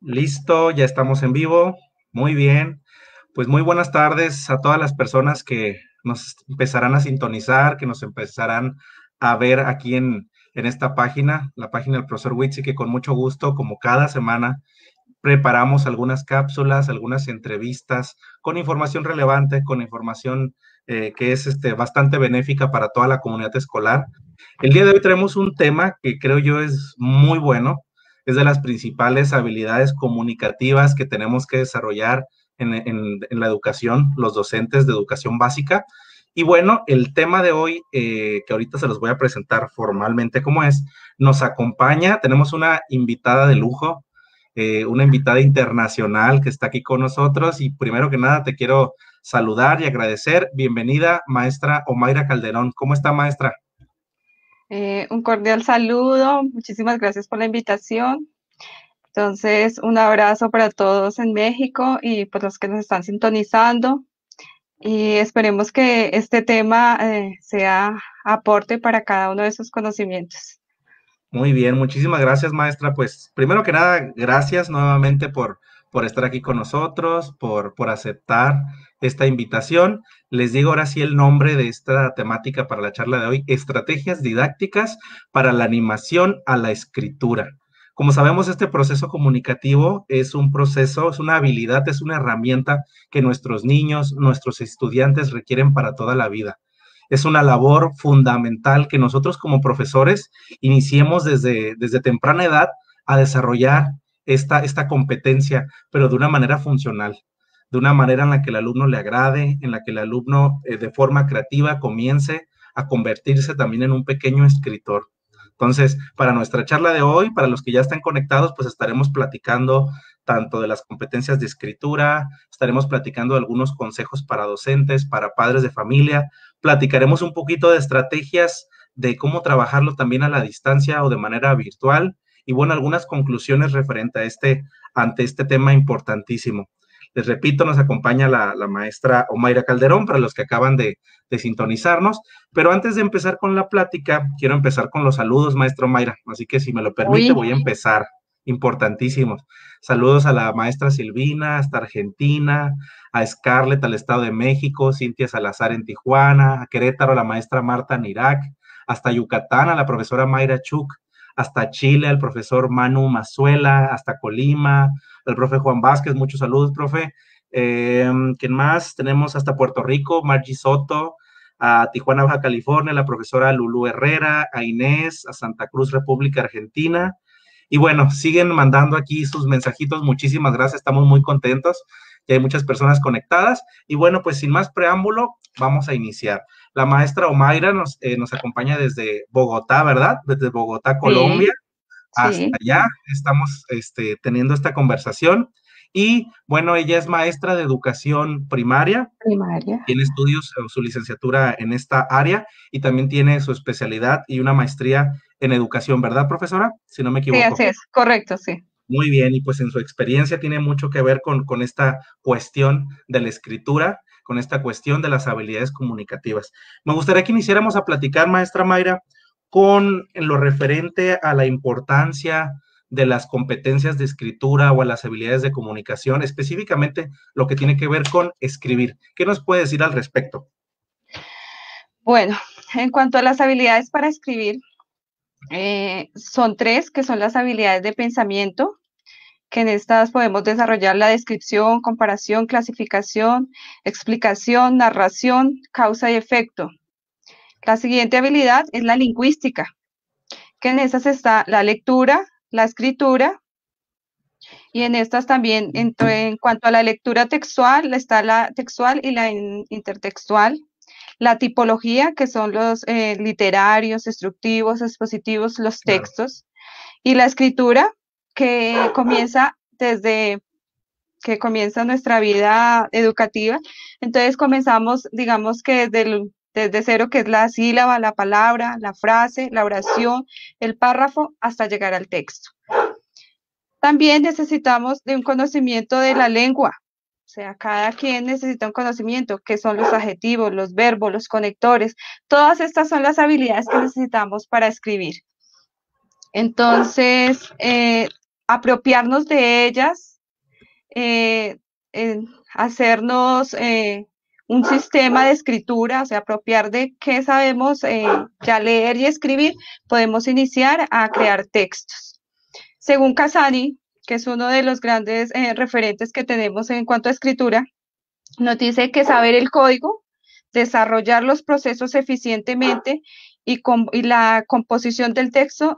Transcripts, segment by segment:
Listo, ya estamos en vivo. Muy bien. Pues muy buenas tardes a todas las personas que nos empezarán a sintonizar, que nos empezarán a ver aquí en esta página, la página del profesor Witsi, que con mucho gusto, como cada semana, preparamos algunas cápsulas, algunas entrevistas con información relevante, con información que es bastante benéfica para toda la comunidad escolar. El día de hoy traemos un tema que creo yo es muy bueno, es de las principales habilidades comunicativas que tenemos que desarrollar en la educación, los docentes de educación básica. Y bueno, el tema de hoy, que ahorita se los voy a presentar formalmente como es, nos acompaña, tenemos una invitada de lujo, una invitada internacional que está aquí con nosotros y primero que nada te quiero saludar y agradecer. Bienvenida, maestra Omaira Calderón. ¿Cómo está, maestra? Un cordial saludo, muchísimas gracias por la invitación. Entonces, un abrazo para todos en México y por los que nos están sintonizando. Y esperemos que este tema sea aporte para cada uno de sus conocimientos. Muy bien, muchísimas gracias, maestra. Pues primero que nada, gracias nuevamente por estar aquí con nosotros, por aceptar esta invitación. Les digo ahora sí el nombre de esta temática para la charla de hoy, estrategias didácticas para la animación a la escritura. Como sabemos, este proceso comunicativo es un proceso, es una habilidad, es una herramienta que nuestros niños, nuestros estudiantes requieren para toda la vida. Es una labor fundamental que nosotros como profesores iniciemos desde temprana edad a desarrollar esta competencia, pero de una manera funcional, de una manera en la que el alumno le agrade, en la que el alumno de forma creativa comience a convertirse también en un pequeño escritor. Entonces, para nuestra charla de hoy, para los que ya están conectados, pues estaremos platicando tanto de las competencias de escritura, estaremos platicando de algunos consejos para docentes, para padres de familia, platicaremos un poquito de estrategias de cómo trabajarlo también a la distancia o de manera virtual y bueno, algunas conclusiones referente a ante este tema importantísimo. Les repito, nos acompaña la maestra Omaira Calderón para los que acaban de sintonizarnos, pero antes de empezar con la plática, quiero empezar con los saludos, maestro Omaira, así que si me lo permite, Uy, voy a empezar, importantísimos. Saludos a la maestra Silvina, hasta Argentina, a Scarlett, al Estado de México, Cintia Salazar en Tijuana, a Querétaro, a la maestra Marta Nirac, hasta Yucatán, a la profesora Mayra Chuk, hasta Chile, al profesor Manu Mazuela, hasta Colima, al profe Juan Vázquez, muchos saludos, profe. ¿Quién más? Tenemos hasta Puerto Rico, Margie Soto, a Tijuana, Baja California, la profesora Lulú Herrera, a Inés, a Santa Cruz, República Argentina. Y bueno, siguen mandando aquí sus mensajitos, muchísimas gracias, estamos muy contentos, ya hay muchas personas conectadas. Y bueno, pues sin más preámbulo, vamos a iniciar. La maestra Omaira nos acompaña desde Bogotá, ¿verdad? Desde Bogotá, sí, Colombia, hasta sí, allá estamos teniendo esta conversación. Y bueno, ella es maestra de educación primaria, primaria. tiene estudios, su licenciatura en esta área y también tiene su especialidad y una maestría en educación, ¿verdad, profesora? Si no me Sí, así equivoco. es, correcto, sí. Muy bien, y pues en su experiencia tiene mucho que ver con esta cuestión de la escritura, con esta cuestión de las habilidades comunicativas. Me gustaría que iniciáramos a platicar, maestra Mayra, con en lo referente a la importancia de las competencias de escritura o a las habilidades de comunicación, específicamente lo que tiene que ver con escribir. ¿Qué nos puede decir al respecto? Bueno, en cuanto a las habilidades para escribir, son tres, que son las habilidades de pensamiento, que en estas podemos desarrollar la descripción, comparación, clasificación, explicación, narración, causa y efecto. La siguiente habilidad es la lingüística, que en esas está la lectura, la escritura, y en estas también, en cuanto a la lectura textual, está la textual y la intertextual. La tipología, que son los literarios, instructivos, expositivos, los Claro, textos. Y la escritura, que comienza desde que comienza nuestra vida educativa. Entonces comenzamos, digamos que desde cero, que es la sílaba, la palabra, la frase, la oración, el párrafo, hasta llegar al texto. También necesitamos de un conocimiento de la lengua. O sea, cada quien necesita un conocimiento, que son los adjetivos, los verbos, los conectores. Todas estas son las habilidades que necesitamos para escribir. Entonces, apropiarnos de ellas, hacernos un sistema de escritura, o sea, apropiar de qué sabemos ya leer y escribir, podemos iniciar a crear textos. Según Casani, que es uno de los grandes referentes que tenemos en cuanto a escritura, nos dice que saber el código, desarrollar los procesos eficientemente y la composición del texto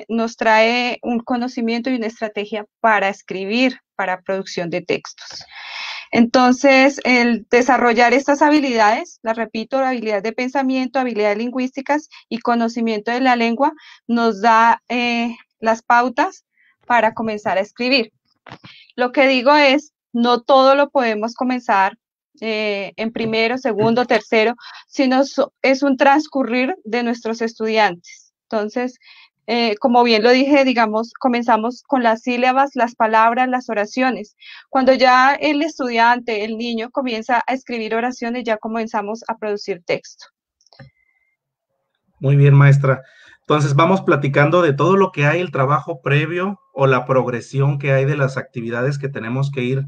nos trae un conocimiento y una estrategia para escribir, para producción de textos. Entonces, el desarrollar estas habilidades, las repito, habilidades de pensamiento, habilidades lingüísticas y conocimiento de la lengua, nos da las pautas para comenzar a escribir. Lo que digo es, no todo lo podemos comenzar en primero, segundo, tercero, sino es un transcurrir de nuestros estudiantes. Entonces, como bien lo dije, digamos, comenzamos con las sílabas, las palabras, las oraciones. Cuando ya el estudiante, el niño, comienza a escribir oraciones, ya comenzamos a producir texto. Muy bien, maestra. Entonces vamos platicando de todo lo que hay, el trabajo previo o la progresión que hay de las actividades que tenemos que ir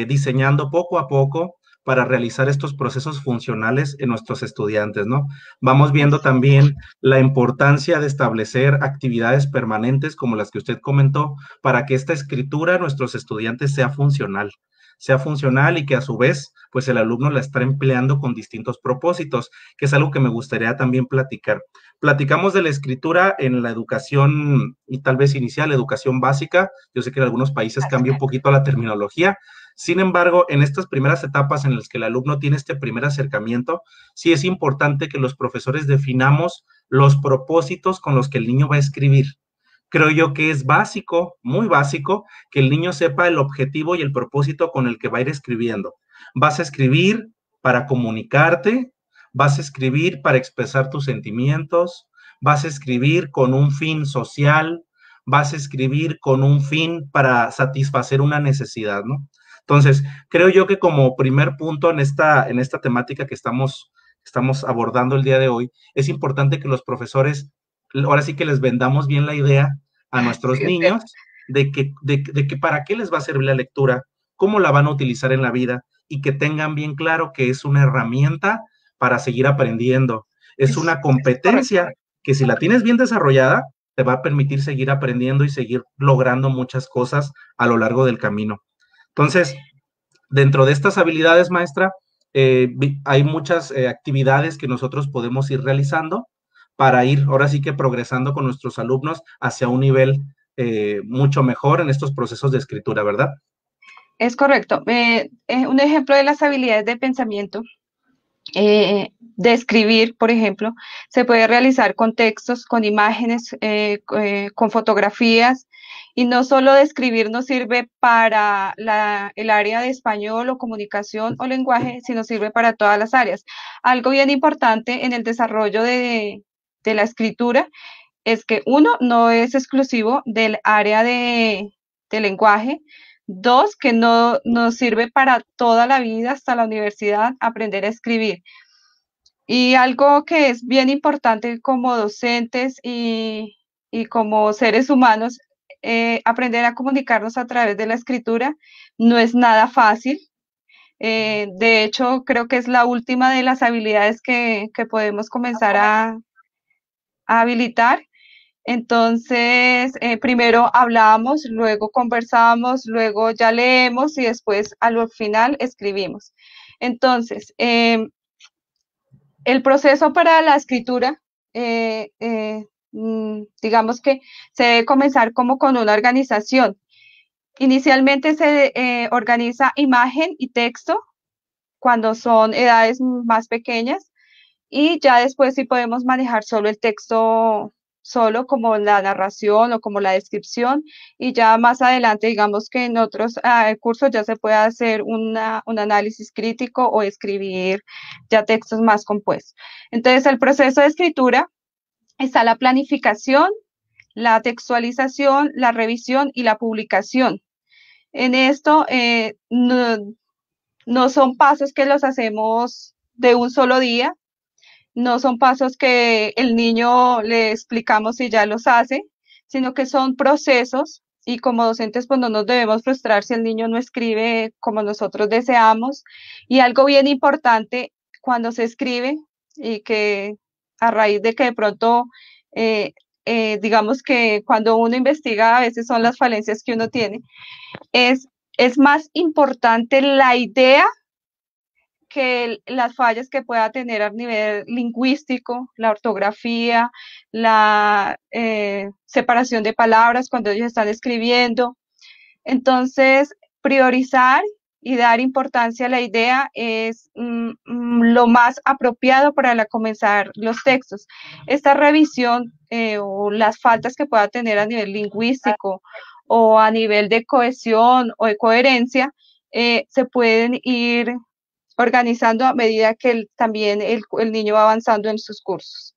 diseñando poco a poco para realizar estos procesos funcionales en nuestros estudiantes, ¿no? Vamos viendo también la importancia de establecer actividades permanentes como las que usted comentó para que esta escritura a nuestros estudiantes sea funcional y que a su vez, pues el alumno la está empleando con distintos propósitos, que es algo que me gustaría también platicar. Platicamos de la escritura en la educación y tal vez inicial, educación básica. Yo sé que en algunos países cambia un poquito la terminología. Sin embargo, en estas primeras etapas en las que el alumno tiene este primer acercamiento, sí es importante que los profesores definamos los propósitos con los que el niño va a escribir. Creo yo que es básico, muy básico, que el niño sepa el objetivo y el propósito con el que va a ir escribiendo. Vas a escribir para comunicarte, vas a escribir para expresar tus sentimientos, vas a escribir con un fin social, vas a escribir con un fin para satisfacer una necesidad, ¿no? Entonces, creo yo que como primer punto en esta temática que estamos abordando el día de hoy, es importante que los profesores, ahora sí que les vendamos bien la idea a nuestros Sí, niños de que para qué les va a servir la lectura, cómo la van a utilizar en la vida y que tengan bien claro que es una herramienta para seguir aprendiendo. Es una competencia que si la tienes bien desarrollada, te va a permitir seguir aprendiendo y seguir logrando muchas cosas a lo largo del camino. Entonces, dentro de estas habilidades, maestra, hay muchas actividades que nosotros podemos ir realizando para ir ahora sí que progresando con nuestros alumnos hacia un nivel mucho mejor en estos procesos de escritura, ¿verdad? Es correcto. Un ejemplo de las habilidades de pensamiento, de escribir, por ejemplo, se puede realizar con textos, con imágenes, con fotografías, y no solo de escribir nos sirve para el área de español o comunicación o lenguaje, sino sirve para todas las áreas. Algo bien importante en el desarrollo de la escritura es que uno, no es exclusivo del área de lenguaje. Dos, que no nos sirve para toda la vida hasta la universidad aprender a escribir. Y algo que es bien importante como docentes y como seres humanos, aprender a comunicarnos a través de la escritura no es nada fácil. De hecho, creo que es la última de las habilidades que podemos comenzar a habilitar. Entonces, primero hablamos, luego conversamos, luego ya leemos y después al final escribimos. Entonces, el proceso para la escritura, digamos que se debe comenzar como con una organización. Inicialmente se organiza imagen y texto cuando son edades más pequeñas y ya después sí podemos manejar solo el texto, solo como la narración o como la descripción, y ya más adelante, digamos que en otros cursos ya se puede hacer un análisis crítico o escribir ya textos más compuestos. Entonces, el proceso de escritura está la planificación, la textualización, la revisión y la publicación. En esto no son pasos que los hacemos de un solo día, no son pasos que el niño le explicamos y ya los hace, sino que son procesos y como docentes pues no nos debemos frustrar si el niño no escribe como nosotros deseamos. Y algo bien importante cuando se escribe y que a raíz de que de pronto, eh, digamos que cuando uno investiga a veces son las falencias que uno tiene, es, es más importante la idea que las fallas que pueda tener a nivel lingüístico, la ortografía, la separación de palabras cuando ellos están escribiendo. Entonces, priorizar y dar importancia a la idea es lo más apropiado para comenzar los textos. Esta revisión o las faltas que pueda tener a nivel lingüístico o a nivel de cohesión o de coherencia se pueden ir organizando a medida que también el niño va avanzando en sus cursos.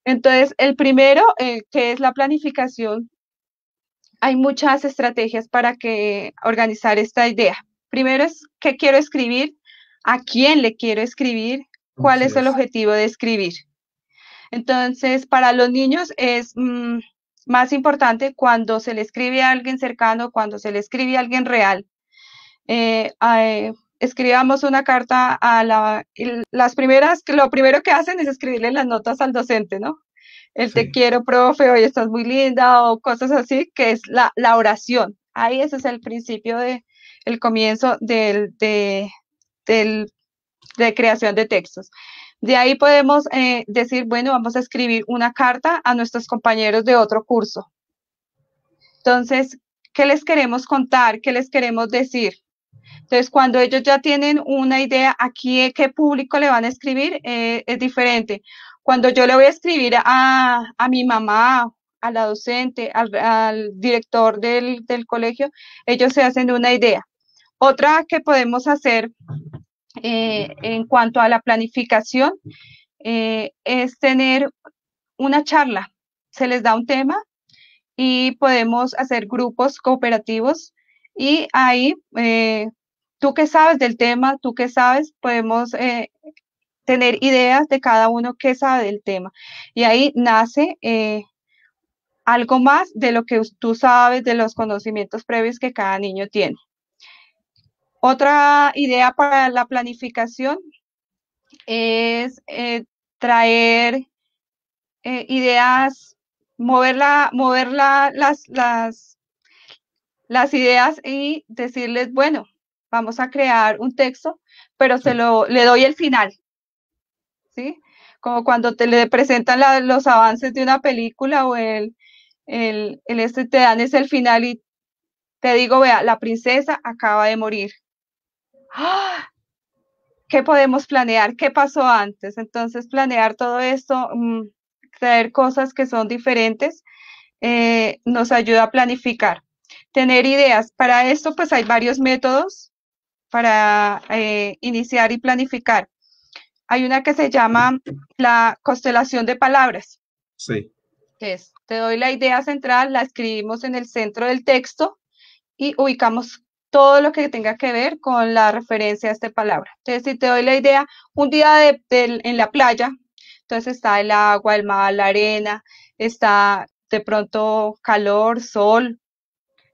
Entonces, el primero, que es la planificación, hay muchas estrategias para organizar esta idea. Primero es qué quiero escribir, a quién le quiero escribir, cuál es el objetivo de escribir. Entonces, para los niños es más importante cuando se le escribe a alguien cercano, cuando se le escribe a alguien real. Escribamos una carta lo primero que hacen es escribirle las notas al docente, ¿no? Te quiero, profe, hoy estás muy linda, o cosas así, que es la oración. Ahí ese es el principio el comienzo de creación de textos. De ahí podemos decir, bueno, vamos a escribir una carta a nuestros compañeros de otro curso. Entonces, ¿qué les queremos contar? ¿Qué les queremos decir? Entonces, cuando ellos ya tienen una idea aquí qué público le van a escribir, es diferente. Cuando yo le voy a escribir a mi mamá, a la docente, al director del colegio, ellos se hacen una idea. Otra que podemos hacer en cuanto a la planificación es tener una charla. Se les da un tema y podemos hacer grupos cooperativos y ahí tú que sabes del tema, tú que sabes, podemos tener ideas de cada uno que sabe del tema. Y ahí nace algo más de lo que tú sabes, de los conocimientos previos que cada niño tiene. Otra idea para la planificación es traer ideas, mover las ideas y decirles, bueno, vamos a crear un texto, pero le doy el final, ¿sí? Como cuando le presentan los avances de una película o te dan es el final y te digo, vea, la princesa acaba de morir. ¡Ah! ¿Qué podemos planear? ¿Qué pasó antes? Entonces, planear todo esto, traer cosas que son diferentes, nos ayuda a planificar. Tener ideas. Para esto, pues hay varios métodos para iniciar y planificar. Hay una que se llama la constelación de palabras. Sí. Que te doy la idea central, la escribimos en el centro del texto y ubicamos todo lo que tenga que ver con la referencia a esta palabra. Entonces, si te doy la idea, un día en la playa, entonces está el agua, el mar, la arena, está de pronto calor, sol,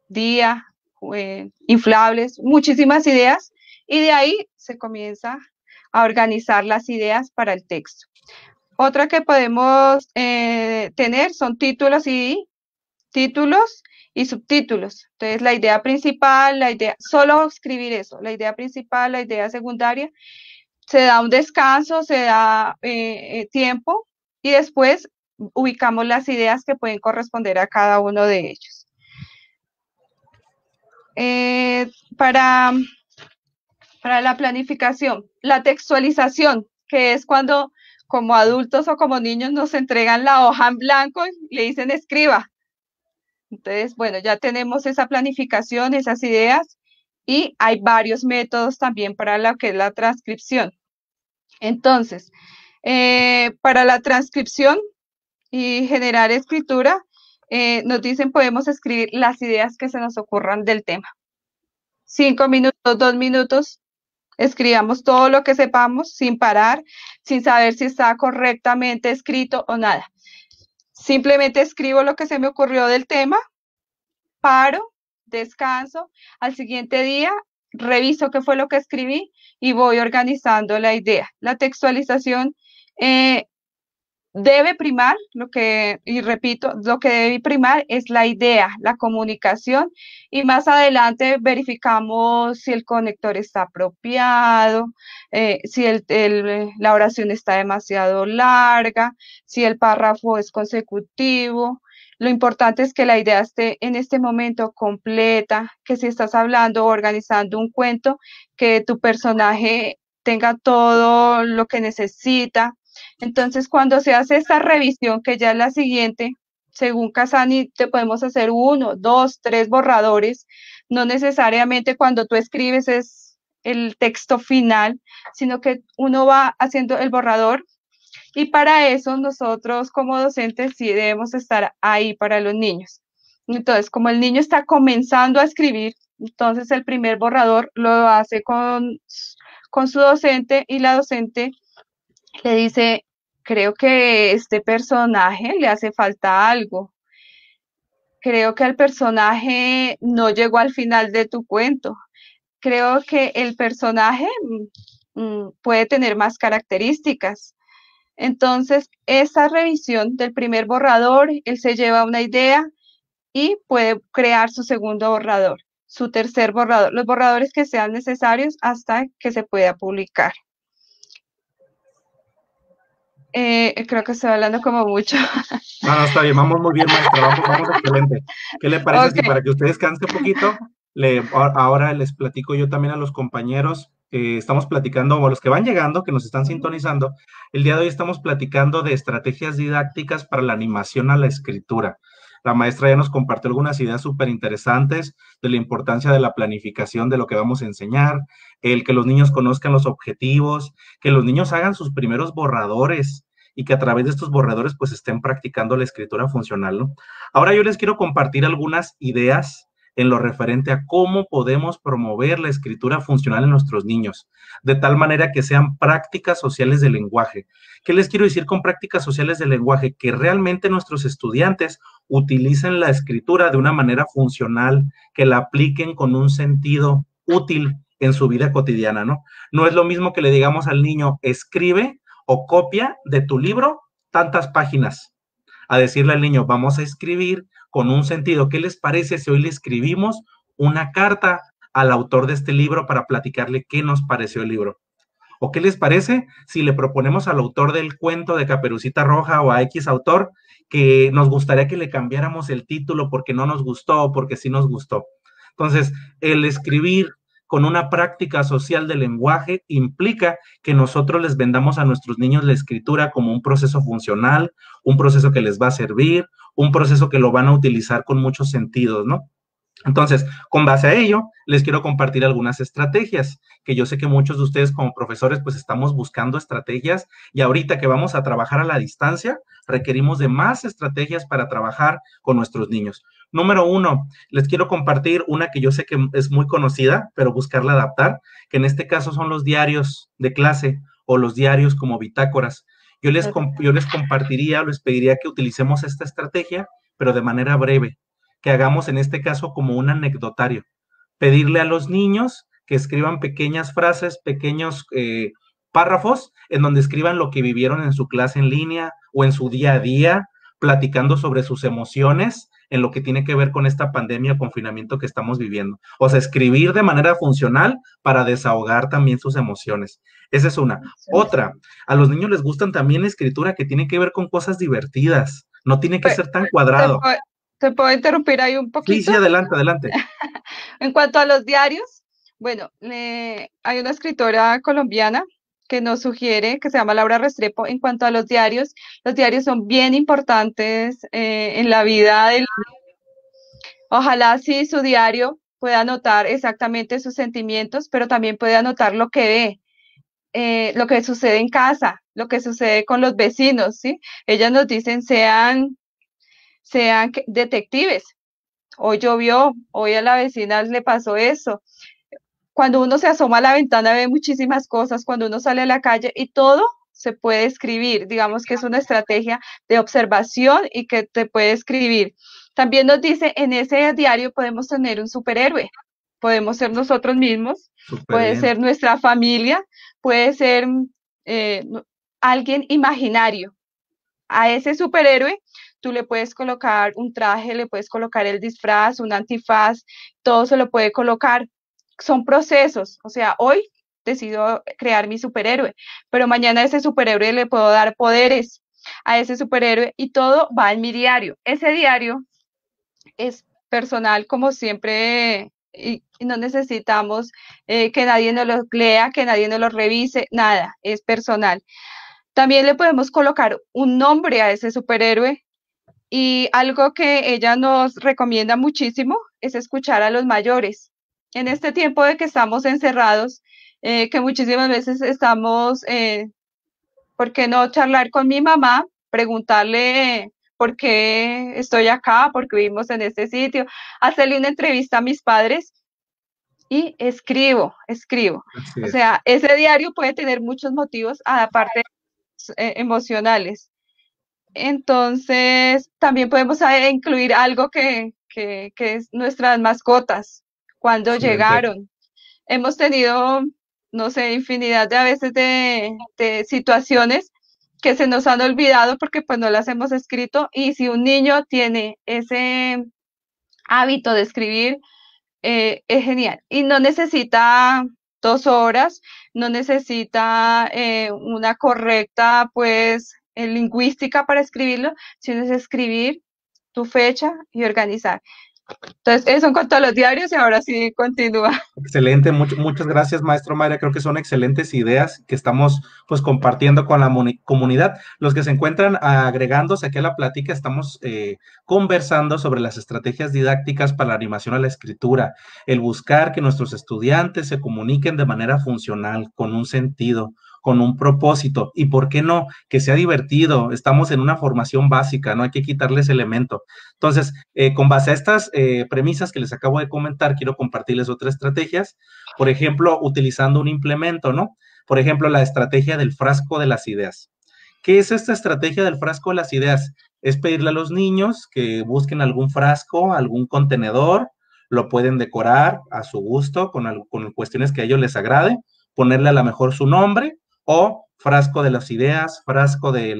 día, inflables, muchísimas ideas, y de ahí se comienza a organizar las ideas para el texto. Otra que podemos tener son títulos y subtítulos. Entonces, la idea principal, solo escribir eso, la idea principal, la idea secundaria, se da un descanso, se da tiempo y después ubicamos las ideas que pueden corresponder a cada uno de ellos. Para la planificación, la textualización, que es cuando como adultos o como niños nos entregan la hoja en blanco y le dicen escriba. Entonces, bueno, ya tenemos esa planificación, esas ideas, y hay varios métodos también para lo que es la transcripción. Entonces, para la transcripción y generar escritura, nos dicen podemos escribir las ideas que se nos ocurran del tema. 5 minutos, 2 minutos, escribamos todo lo que sepamos sin parar, sin saber si está correctamente escrito o nada. Simplemente escribo lo que se me ocurrió del tema paro, descanso, al siguiente día reviso qué fue lo que escribí y voy organizando la idea. La textualización eh, debe primar, y repito, lo que debe primar es la idea, la comunicación, y más adelante verificamos si el conector está apropiado, si la oración está demasiado larga, si el párrafo es consecutivo. Lo importante es que la idea esté en este momento completa, que si estás hablando o organizando un cuento, que tu personaje tenga todo lo que necesita. Entonces, cuando se hace esta revisión, que ya es la siguiente, según Casani, te podemos hacer 1, 2, 3 borradores. No necesariamente cuando tú escribes es el texto final, sino que uno va haciendo el borrador, y para eso nosotros como docentes sí debemos estar ahí para los niños. Entonces, como el niño está comenzando a escribir, entonces el primer borrador lo hace con su docente, y la docente le dice: creo que este personaje le hace falta algo, creo que el personaje no llegó al final de tu cuento, creo que el personaje puede tener más características. Entonces, esa revisión del primer borrador, él se lleva una idea y puede crear su segundo borrador, su tercer borrador, los borradores que sean necesarios hasta que se pueda publicar. Creo que estoy hablando como mucho. No, no, está bien, vamos muy bien, maestra, vamos excelente. ¿Qué le parece si Ok. para que usted descanse un poquito, ahora les platico yo también a los compañeros, estamos platicando, o a los que van llegando, que nos están sintonizando, el día de hoy estamos platicando de estrategias didácticas para la animación a la escritura. La maestra ya nos compartió algunas ideas súper interesantes de la importancia de la planificación de lo que vamos a enseñar, el que los niños conozcan los objetivos, que los niños hagan sus primeros borradores, y que a través de estos borradores pues estén practicando la escritura funcional, ¿no? Ahora yo les quiero compartir algunas ideas en lo referente a cómo podemos promover la escritura funcional en nuestros niños, de tal manera que sean prácticas sociales del lenguaje. ¿Qué les quiero decir con prácticas sociales del lenguaje? Que realmente nuestros estudiantes utilicen la escritura de una manera funcional, que la apliquen con un sentido útil en su vida cotidiana, ¿no? No es lo mismo que le digamos al niño, escribe o copia de tu libro tantas páginas, a decirle al niño, vamos a escribir con un sentido. ¿Qué les parece si hoy le escribimos una carta al autor de este libro para platicarle qué nos pareció el libro? ¿O qué les parece si le proponemos al autor del cuento de Caperucita Roja o a X autor que nos gustaría que le cambiáramos el título porque no nos gustó o porque sí nos gustó? Entonces, el escribir con una práctica social del lenguaje implica que nosotros les vendamos a nuestros niños la escritura como un proceso funcional, un proceso que les va a servir, un proceso que lo van a utilizar con muchos sentidos, ¿no? Entonces, con base a ello, les quiero compartir algunas estrategias, que yo sé que muchos de ustedes como profesores pues estamos buscando estrategias, y ahorita que vamos a trabajar a la distancia, requerimos de más estrategias para trabajar con nuestros niños. Número 1, les quiero compartir una que yo sé que es muy conocida, pero buscarla adaptar, que en este caso son los diarios de clase o los diarios como bitácoras. Yo les compartiría o les pediría que utilicemos esta estrategia, pero de manera breve, que hagamos en este caso como un anecdotario. Pedirle a los niños que escriban pequeñas frases, pequeños párrafos en donde escriban lo que vivieron en su clase en línea o en su día a día, platicando sobre sus emociones en lo que tiene que ver con esta pandemia o confinamiento que estamos viviendo. O sea, escribir de manera funcional para desahogar también sus emociones. Esa es una. Otra, a los niños les gustan también la escritura que tiene que ver con cosas divertidas. No tiene que Pues, ser tan ¿te cuadrado. puedo, te puedo interrumpir ahí un Sí, poquito? sí, adelante, adelante. En cuanto a los diarios, bueno, hay una escritora colombiana que nos sugiere, que se llama Laura Restrepo. En cuanto a los diarios son bien importantes en la vida del... Ojalá sí su diario pueda anotar exactamente sus sentimientos, pero también puede anotar lo que ve, lo que sucede en casa, lo que sucede con los vecinos, ¿sí? Ellas nos dicen, sean detectives. Hoy llovió, hoy a la vecina le pasó eso. Cuando uno se asoma a la ventana ve muchísimas cosas, cuando uno sale a la calle, y todo se puede escribir. Digamos que es una estrategia de observación y que te puede escribir. También nos dice, en ese diario podemos tener un superhéroe, podemos ser nosotros mismos, Súper puede bien. ser nuestra familia, puede ser eh, alguien imaginario. A ese superhéroe tú le puedes colocar un traje, le puedes colocar el disfraz, un antifaz, todo se lo puede colocar. Son procesos, o sea, hoy decido crear mi superhéroe, pero mañana a ese superhéroe le puedo dar poderes a ese superhéroe y todo va en mi diario. Ese diario es personal como siempre y no necesitamos que nadie nos lo lea, que nadie nos lo revise, nada, es personal. También le podemos colocar un nombre a ese superhéroe y algo que ella nos recomienda muchísimo es escuchar a los mayores. En este tiempo de que estamos encerrados, que muchísimas veces estamos, ¿por qué no charlar con mi mamá? Preguntarle por qué estoy acá, por qué vivimos en este sitio, hacerle una entrevista a mis padres y escribo. Así O es. sea, ese diario puede tener muchos motivos, aparte emocionales. Entonces, también podemos incluir algo que es nuestras mascotas, cuando Excelente. llegaron. Hemos tenido, no sé, infinidad de a veces de situaciones que se nos han olvidado porque pues no las hemos escrito y si un niño tiene ese hábito de escribir, es genial. Y no necesita 2 horas, no necesita una correcta, pues, lingüística para escribirlo, sino es escribir tu fecha y organizar. Entonces, eso en cuanto a los diarios y ahora sí continúa. Excelente, muchas gracias, maestro Mayra. Creo que son excelentes ideas que estamos pues compartiendo con la comunidad. Los que se encuentran agregándose aquí a la plática, estamos conversando sobre las estrategias didácticas para la animación a la escritura, el buscar que nuestros estudiantes se comuniquen de manera funcional, con un sentido, con un propósito y, ¿por qué no? Que sea divertido. Estamos en una formación básica, no hay que quitarles elemento. Entonces, con base a estas premisas que les acabo de comentar, quiero compartirles otras estrategias, por ejemplo, utilizando un implemento, ¿no? Por ejemplo, la estrategia del frasco de las ideas. ¿Qué es esta estrategia del frasco de las ideas? Es pedirle a los niños que busquen algún frasco, algún contenedor, lo pueden decorar a su gusto con cuestiones que a ellos les agrade, ponerle a lo mejor su nombre o frasco de las ideas, frasco de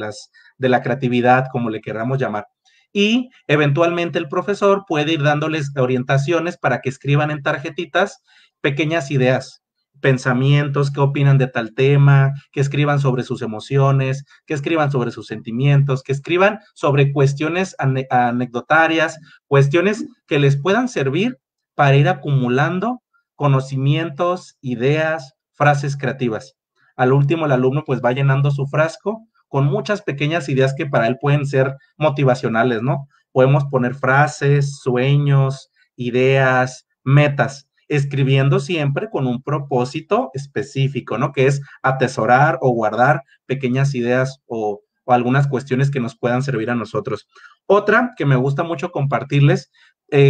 la creatividad, como le queramos llamar. Y eventualmente el profesor puede ir dándoles orientaciones para que escriban en tarjetitas pequeñas ideas, pensamientos, qué opinan de tal tema, que escriban sobre sus emociones, que escriban sobre sus sentimientos, que escriban sobre cuestiones anecdotarias, cuestiones que les puedan servir para ir acumulando conocimientos, ideas, frases creativas. Al último, el alumno pues va llenando su frasco con muchas pequeñas ideas que para él pueden ser motivacionales, ¿no? Podemos poner frases, sueños, ideas, metas, escribiendo siempre con un propósito específico, ¿no? Que es atesorar o guardar pequeñas ideas o algunas cuestiones que nos puedan servir a nosotros. Otra que me gusta mucho compartirles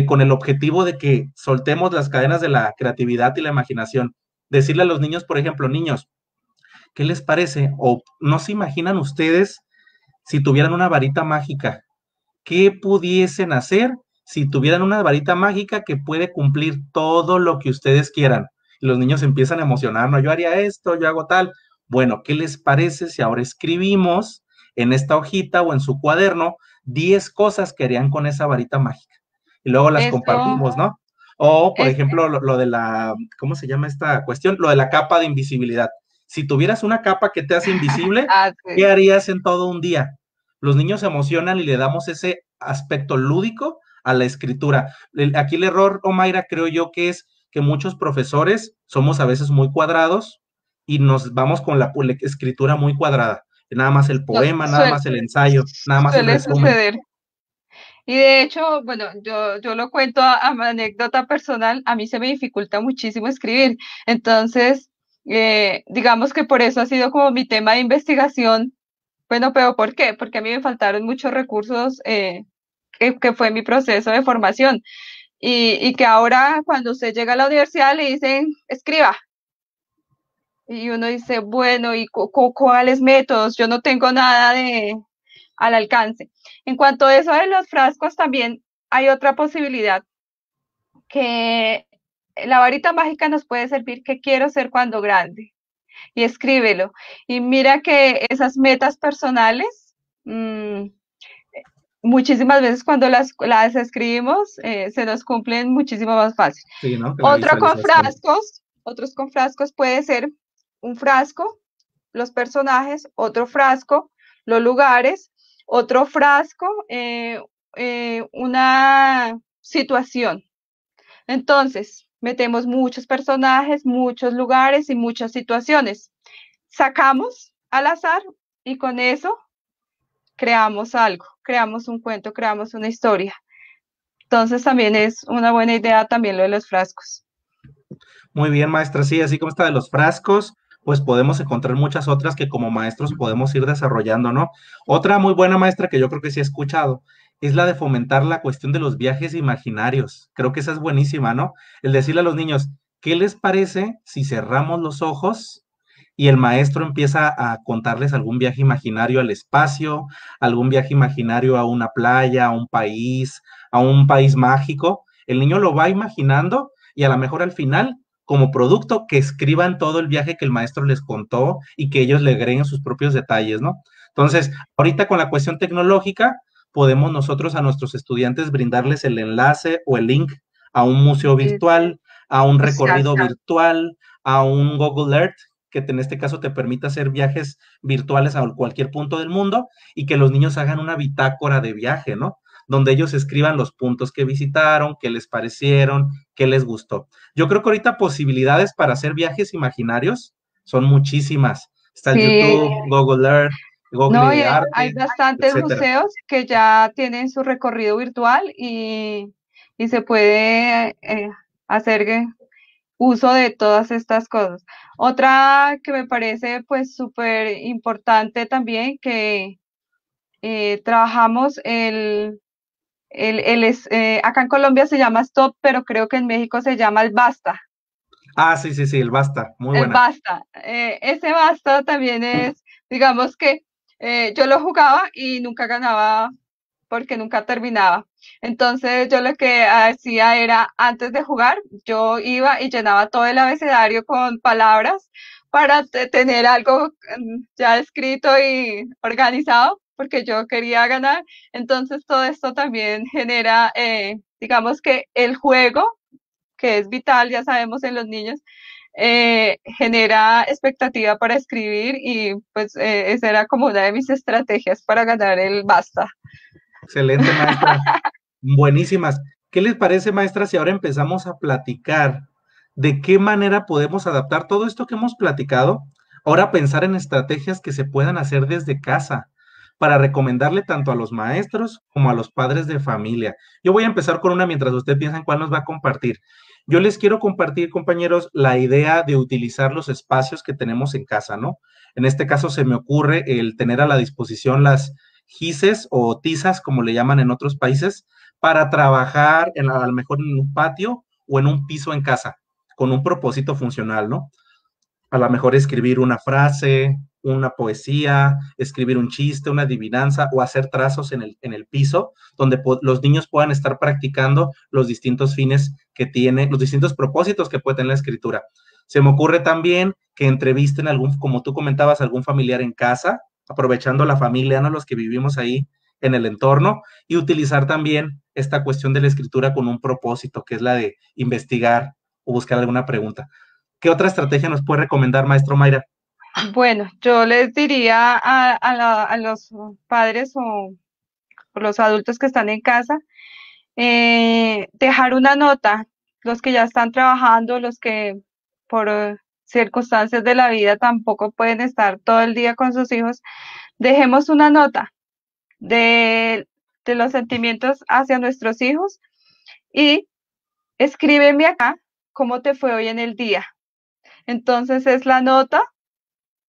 con el objetivo de que soltemos las cadenas de la creatividad y la imaginación. Decirle a los niños, por ejemplo, niños, ¿qué les parece? ¿O no se imaginan ustedes si tuvieran una varita mágica? ¿Qué pudiesen hacer si tuvieran una varita mágica que puede cumplir todo lo que ustedes quieran? Y los niños empiezan a emocionar, no, yo haría esto, yo hago tal. Bueno, ¿qué les parece si ahora escribimos en esta hojita o en su cuaderno 10 cosas que harían con esa varita mágica? Y luego las Eso compartimos, ¿no? O, por es, ejemplo, lo de la, ¿cómo se llama esta cuestión? Lo de la capa de invisibilidad. Si tuvieras una capa que te hace invisible, ¿qué sí. harías en todo un día? Los niños se emocionan y le damos ese aspecto lúdico a la escritura. Aquí el error, Omaira, creo yo que es que muchos profesores somos a veces muy cuadrados y nos vamos con la escritura muy cuadrada. Nada más el No, poema, nada más el ensayo, nada más el suele resumen. suceder. Y de hecho, bueno, yo lo cuento a mi anécdota personal, a mí se me dificulta muchísimo escribir. Entonces, digamos que por eso ha sido como mi tema de investigación. Bueno, pero ¿por qué? Porque a mí me faltaron muchos recursos, que fue mi proceso de formación. Y que ahora cuando usted llega a la universidad le dicen, escriba. Y uno dice, bueno, ¿y cuáles métodos? Yo no tengo nada al alcance. En cuanto a eso de los frascos, también hay otra posibilidad que la varita mágica nos puede servir, que quiero ser cuando grande, y escríbelo. Y mira que esas metas personales, mmm, muchísimas veces cuando las escribimos, se nos cumplen muchísimo más fácil. Sí, ¿no? Que la Otro con visualización. frascos, otros con frascos puede ser un frasco, los personajes, otro frasco, los lugares, otro frasco, una situación. Entonces, metemos muchos personajes, muchos lugares y muchas situaciones. Sacamos al azar y con eso creamos algo, creamos un cuento, creamos una historia. Entonces también es una buena idea también lo de los frascos. Muy bien, maestra. Sí, así como está de los frascos, pues podemos encontrar muchas otras que como maestros podemos ir desarrollando, ¿no? Otra muy buena maestra que yo creo que sí he escuchado es la de fomentar la cuestión de los viajes imaginarios. Creo que esa es buenísima, ¿no? El decirle a los niños, ¿qué les parece si cerramos los ojos y el maestro empieza a contarles algún viaje imaginario al espacio, algún viaje imaginario a una playa, a un país mágico? El niño lo va imaginando y a lo mejor al final como producto que escriban todo el viaje que el maestro les contó y que ellos le agreguen sus propios detalles, ¿no? Entonces, ahorita con la cuestión tecnológica, podemos nosotros a nuestros estudiantes brindarles el enlace o el link a un museo virtual, a un recorrido Exacto. virtual, a un Google Earth, que en este caso te permite hacer viajes virtuales a cualquier punto del mundo y que los niños hagan una bitácora de viaje, ¿no? Donde ellos escriban los puntos que visitaron, qué les parecieron, qué les gustó. Yo creo que ahorita posibilidades para hacer viajes imaginarios son muchísimas. Está el Sí, YouTube, Google Earth, no, y Google hay Arte, bastantes etcétera. museos que ya tienen su recorrido virtual y se puede hacer uso de todas estas cosas. Otra que me parece pues súper importante también que trabajamos acá en Colombia se llama Stop, pero creo que en México se llama el Basta. Ah, sí, sí, sí, el Basta, muy El buena. Basta. Ese Basta también es, digamos que yo lo jugaba y nunca ganaba porque nunca terminaba. Entonces yo lo que hacía era, antes de jugar, yo iba y llenaba todo el abecedario con palabras para tener algo ya escrito y organizado, porque yo quería ganar. Entonces todo esto también genera, digamos que el juego, que es vital, ya sabemos en los niños, genera expectativa para escribir y pues esa era como una de mis estrategias para ganar el basta. Excelente, maestra. Buenísimas. ¿Qué les parece, maestra, si ahora empezamos a platicar de qué manera podemos adaptar todo esto que hemos platicado? Ahora pensar en estrategias que se puedan hacer desde casa para recomendarle tanto a los maestros como a los padres de familia. Yo voy a empezar con una mientras usted piensa en cuál nos va a compartir. Yo les quiero compartir, compañeros, la idea de utilizar los espacios que tenemos en casa, ¿no? En este caso se me ocurre el tener a la disposición las gises o tizas, como le llaman en otros países, para trabajar a lo mejor en un patio o en un piso en casa, con un propósito funcional, ¿no? A lo mejor escribir una frase, una poesía, escribir un chiste, una adivinanza o hacer trazos en el piso, donde los niños puedan estar practicando los distintos fines que tiene, los distintos propósitos que puede tener la escritura. Se me ocurre también que entrevisten algún, como tú comentabas, algún familiar en casa, aprovechando la familia, ¿no? Los que vivimos ahí en el entorno, y utilizar también esta cuestión de la escritura con un propósito, que es la de investigar o buscar alguna pregunta. ¿Qué otra estrategia nos puede recomendar, maestro Mayra? Bueno, yo les diría a los padres o los adultos que están en casa, dejar una nota, los que ya están trabajando, los que por circunstancias de la vida tampoco pueden estar todo el día con sus hijos, dejemos una nota de, de los sentimientos hacia nuestros hijos y escríbeme acá cómo te fue hoy en el día. Entonces es la nota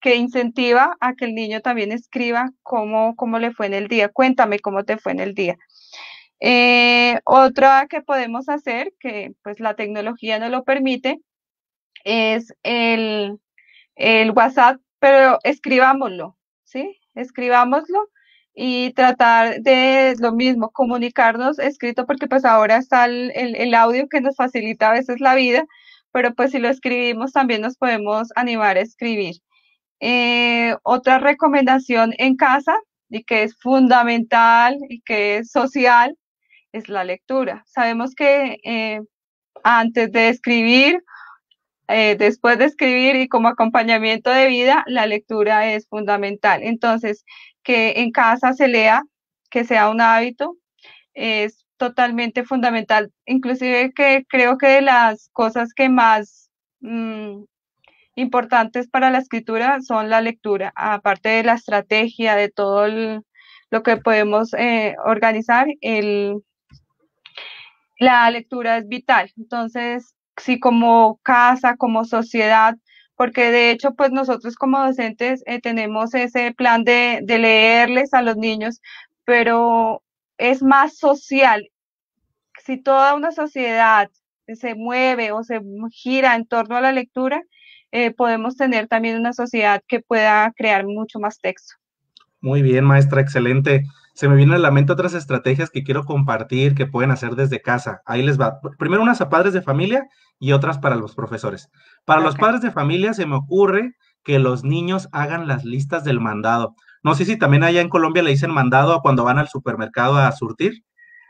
que incentiva a que el niño también escriba cómo le fue en el día. Cuéntame cómo te fue en el día. Otra que podemos hacer, que pues la tecnología no lo permite, es el WhatsApp, pero escribámoslo, ¿sí? Escribámoslo y tratar de lo mismo, comunicarnos escrito, porque pues ahora está el audio que nos facilita a veces la vida, pero pues si lo escribimos también nos podemos animar a escribir. Otra recomendación en casa y que es fundamental y que es social es la lectura. Sabemos que antes de escribir, después de escribir y como acompañamiento de vida, la lectura es fundamental. Entonces, que en casa se lea, que sea un hábito, es totalmente fundamental. Inclusive que creo que de las cosas que más importantes para la escritura son la lectura, aparte de la estrategia, de todo lo que podemos organizar, la lectura es vital. Entonces, sí, como casa, como sociedad, porque de hecho, pues nosotros como docentes tenemos ese plan de leerles a los niños, pero es más social. Si toda una sociedad se mueve o se gira en torno a la lectura, podemos tener también una sociedad que pueda crear mucho más texto. Muy bien, maestra, excelente. Se me vienen a la mente otras estrategias que quiero compartir que pueden hacer desde casa. Ahí les va. Primero unas a padres de familia y otras para los profesores. Para los Okay. padres de familia se me ocurre que los niños hagan las listas del mandado. No sé si también allá en Colombia le dicen mandado a cuando van al supermercado a surtir.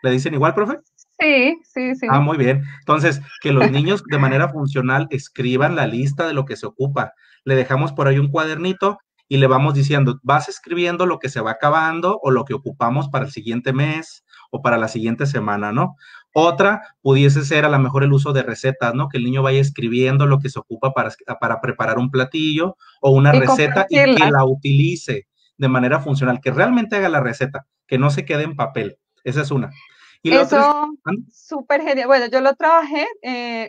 ¿Le dicen igual, profe? Sí, sí, Ah, sí. muy bien. Entonces, que los niños de manera funcional escriban la lista de lo que se ocupa. Le dejamos por ahí un cuadernito y le vamos diciendo, vas escribiendo lo que se va acabando o lo que ocupamos para el siguiente mes o para la siguiente semana, ¿no? Otra pudiese ser a lo mejor el uso de recetas, ¿no? Que el niño vaya escribiendo lo que se ocupa para preparar un platillo o una Y receta y que compartirlas. la utilice de manera funcional, que realmente haga la receta, que no se quede en papel. Esa es una. Y la otra es, Eso, súper genial. Bueno, yo lo trabajé,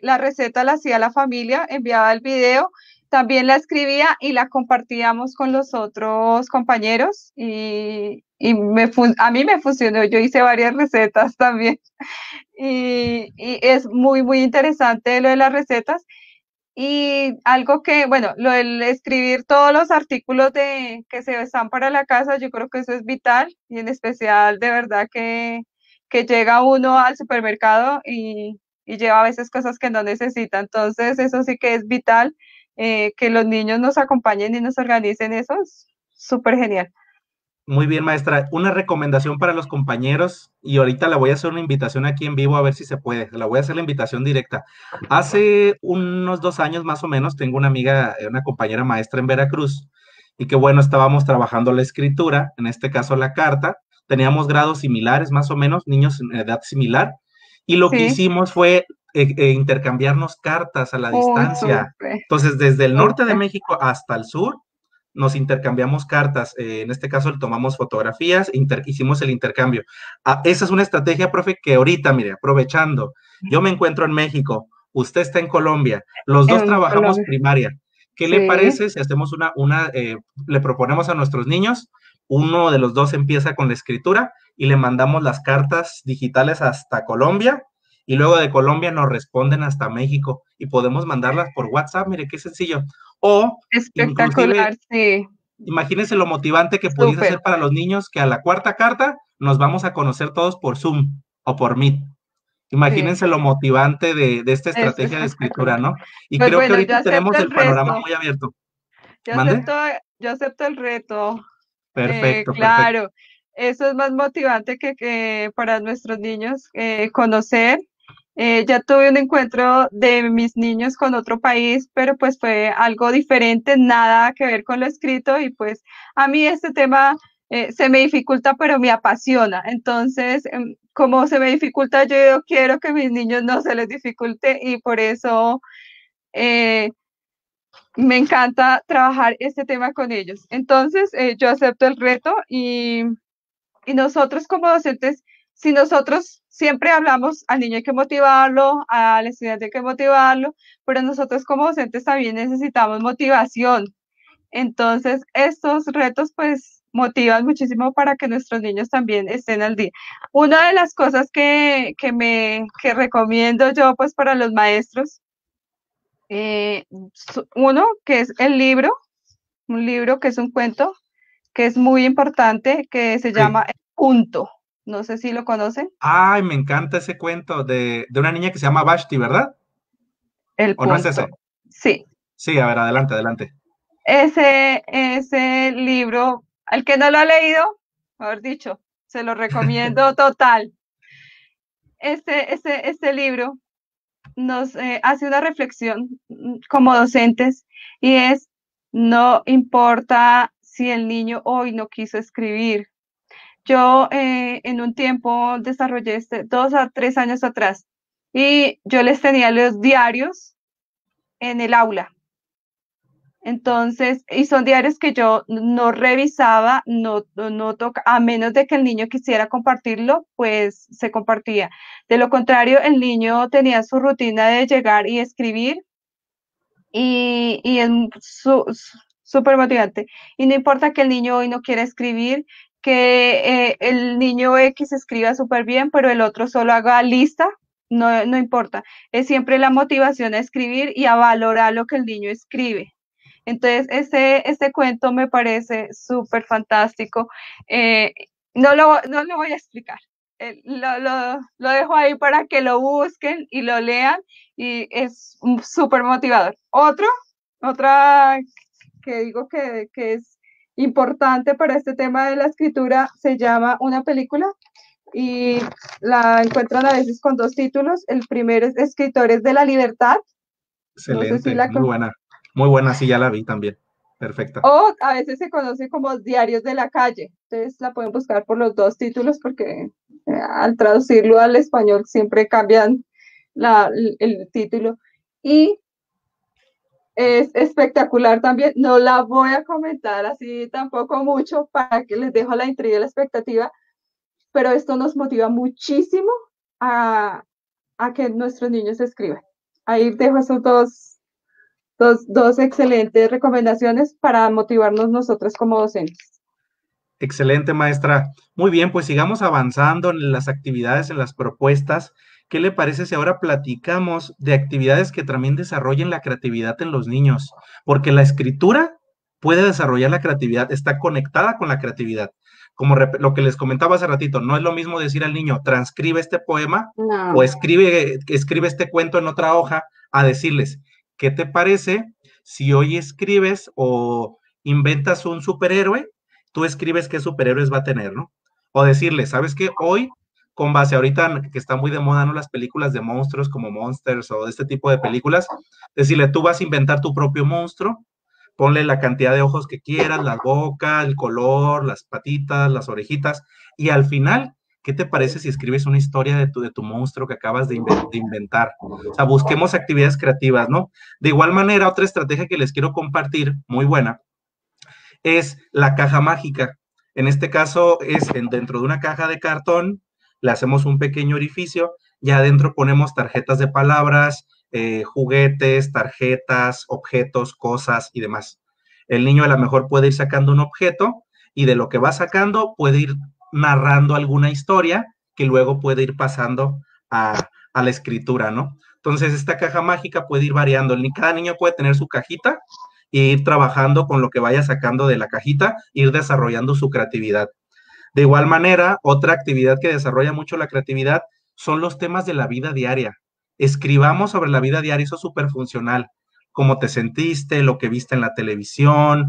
la receta la hacía la familia, enviaba el video, también la escribía y la compartíamos con los otros compañeros a mí me funcionó. Yo hice varias recetas también y es muy, muy interesante lo de las recetas. Y algo que, bueno, lo del escribir todos los artículos que se están para la casa, yo creo que eso es vital y en especial de verdad que llega uno al supermercado y lleva a veces cosas que no necesita. Entonces, eso sí que es vital, que los niños nos acompañen y nos organicen eso, es súper genial. muy bien, maestra. Una recomendación para los compañeros, y ahorita le voy a hacer una invitación aquí en vivo a ver si se puede. Le voy a hacer la invitación directa. Hace unos 2 años más o menos, tengo una amiga, una compañera maestra en Veracruz, y que bueno, estábamos trabajando la escritura, en este caso la carta. Teníamos grados similares, más o menos, niños en edad similar, y lo que Sí, hicimos fue intercambiarnos cartas a la uy, distancia. súper, Entonces, desde el norte de súper. México hasta el sur, nos intercambiamos cartas, en este caso le tomamos fotografías, hicimos el intercambio. Ah, esa es una estrategia, profe, que ahorita, mire, aprovechando, yo me encuentro en México, usted está en Colombia, los dos En trabajamos Colombia, primaria. ¿Qué le sí. parece si hacemos le proponemos a nuestros niños, uno de los dos empieza con la escritura y le mandamos las cartas digitales hasta Colombia y luego de Colombia nos responden hasta México y podemos mandarlas por WhatsApp, mire qué sencillo. O inclusive Espectacular, sí, imagínense lo motivante que pudiese súper. ser para los niños que a la cuarta carta nos vamos a conocer todos por Zoom o por Meet. Sí, Imagínense lo motivante de esta es estrategia de escritura, espectacular. ¿no? Y Pues creo que bueno, yo ahorita acepto tenemos el el panorama reto, muy abierto. yo ¿Mande? acepto, yo acepto el reto. Perfecto, perfecto. Claro, eso es más motivante que para nuestros niños conocer. Ya tuve un encuentro de mis niños con otro país, pero pues fue algo diferente, nada que ver con lo escrito y pues a mí este tema se me dificulta, pero me apasiona. Entonces, como se me dificulta, yo quiero que a mis niños no se les dificulte y por eso eh, me encanta trabajar este tema con ellos. Entonces, yo acepto el reto y nosotros como docentes, si nosotros siempre hablamos al niño hay que motivarlo, al estudiante hay que motivarlo, pero nosotros como docentes también necesitamos motivación. Entonces, estos retos pues motivan muchísimo para que nuestros niños también estén al día. Una de las cosas que recomiendo yo pues para los maestros, uno que es el libro, un libro que es un cuento, que es muy importante, que se Sí. llama El Punto. No sé si lo conocen. Ay, me encanta ese cuento de una niña que se llama Vashti, ¿verdad? El ¿O no es Punto. ese? Sí, Sí, a ver, adelante, adelante. ese libro, al que no lo ha leído, mejor dicho, se lo recomiendo total. Este libro nos hace una reflexión como docentes y es, no importa si el niño hoy no quiso escribir. Yo en un tiempo desarrollé 2 a 3 años atrás y yo les tenía los diarios en el aula. Entonces, y son diarios que yo no revisaba, no toca, a menos de que el niño quisiera compartirlo, pues se compartía. De lo contrario, el niño tenía su rutina de llegar y escribir y es súper motivante. Y no importa que el niño hoy no quiera escribir, que el niño X escriba súper bien, pero el otro solo haga lista, no importa. Es siempre la motivación a escribir y a valorar lo que el niño escribe. Entonces, este cuento me parece súper fantástico. Eh, no lo voy a explicar. Lo dejo ahí para que lo busquen y lo lean y es súper motivador. Otra que digo que es importante para este tema de la escritura se llama Una película y la encuentran a veces con 2 títulos. El primero es Escritores de la Libertad. No sé si Excelente, la muy buena. Muy buena, sí, ya la vi también. Perfecta. o a veces se conoce como Diarios de la Calle. Entonces la pueden buscar por los 2 títulos porque al traducirlo al español siempre cambian el título. Y es espectacular también. No la voy a comentar así tampoco mucho para que les dejo la intriga y la expectativa, pero esto nos motiva muchísimo a, a que nuestros niños escriban. Ahí dejo esos dos excelentes recomendaciones para motivarnos nosotros como docentes. Excelente, maestra. Muy bien, pues sigamos avanzando en las actividades, en las propuestas. ¿Qué le parece si ahora platicamos de actividades que también desarrollen la creatividad en los niños? Porque la escritura puede desarrollar la creatividad, está conectada con la creatividad. Como lo que les comentaba hace ratito, no es lo mismo decir al niño, transcribe este poema o No. escribe este cuento en otra hoja, a decirles, ¿qué te parece si hoy escribes o inventas un superhéroe? Tú escribes qué superhéroes va a tener, ¿no? O decirle, ¿sabes qué? Hoy, con base ahorita que está muy de moda, ¿no? Las películas de monstruos como Monsters o este tipo de películas, decirle, tú vas a inventar tu propio monstruo, ponle la cantidad de ojos que quieras, la boca, el color, las patitas, las orejitas, y al final, ¿qué te parece si escribes una historia de tu monstruo que acabas de inventar? O sea, busquemos actividades creativas, ¿no? De igual manera, otra estrategia que les quiero compartir, muy buena, es la caja mágica. En este caso es dentro de una caja de cartón, le hacemos un pequeño orificio y adentro ponemos tarjetas de palabras, juguetes, tarjetas, objetos, cosas y demás. El niño a lo mejor puede ir sacando un objeto y de lo que va sacando puede ir narrando alguna historia que luego puede ir pasando a la escritura, ¿no? Entonces, esta caja mágica puede ir variando. Cada niño puede tener su cajita e ir trabajando con lo que vaya sacando de la cajita, ir desarrollando su creatividad. De igual manera, otra actividad que desarrolla mucho la creatividad son los temas de la vida diaria. Escribamos sobre la vida diaria, eso es súper funcional. Cómo te sentiste, lo que viste en la televisión,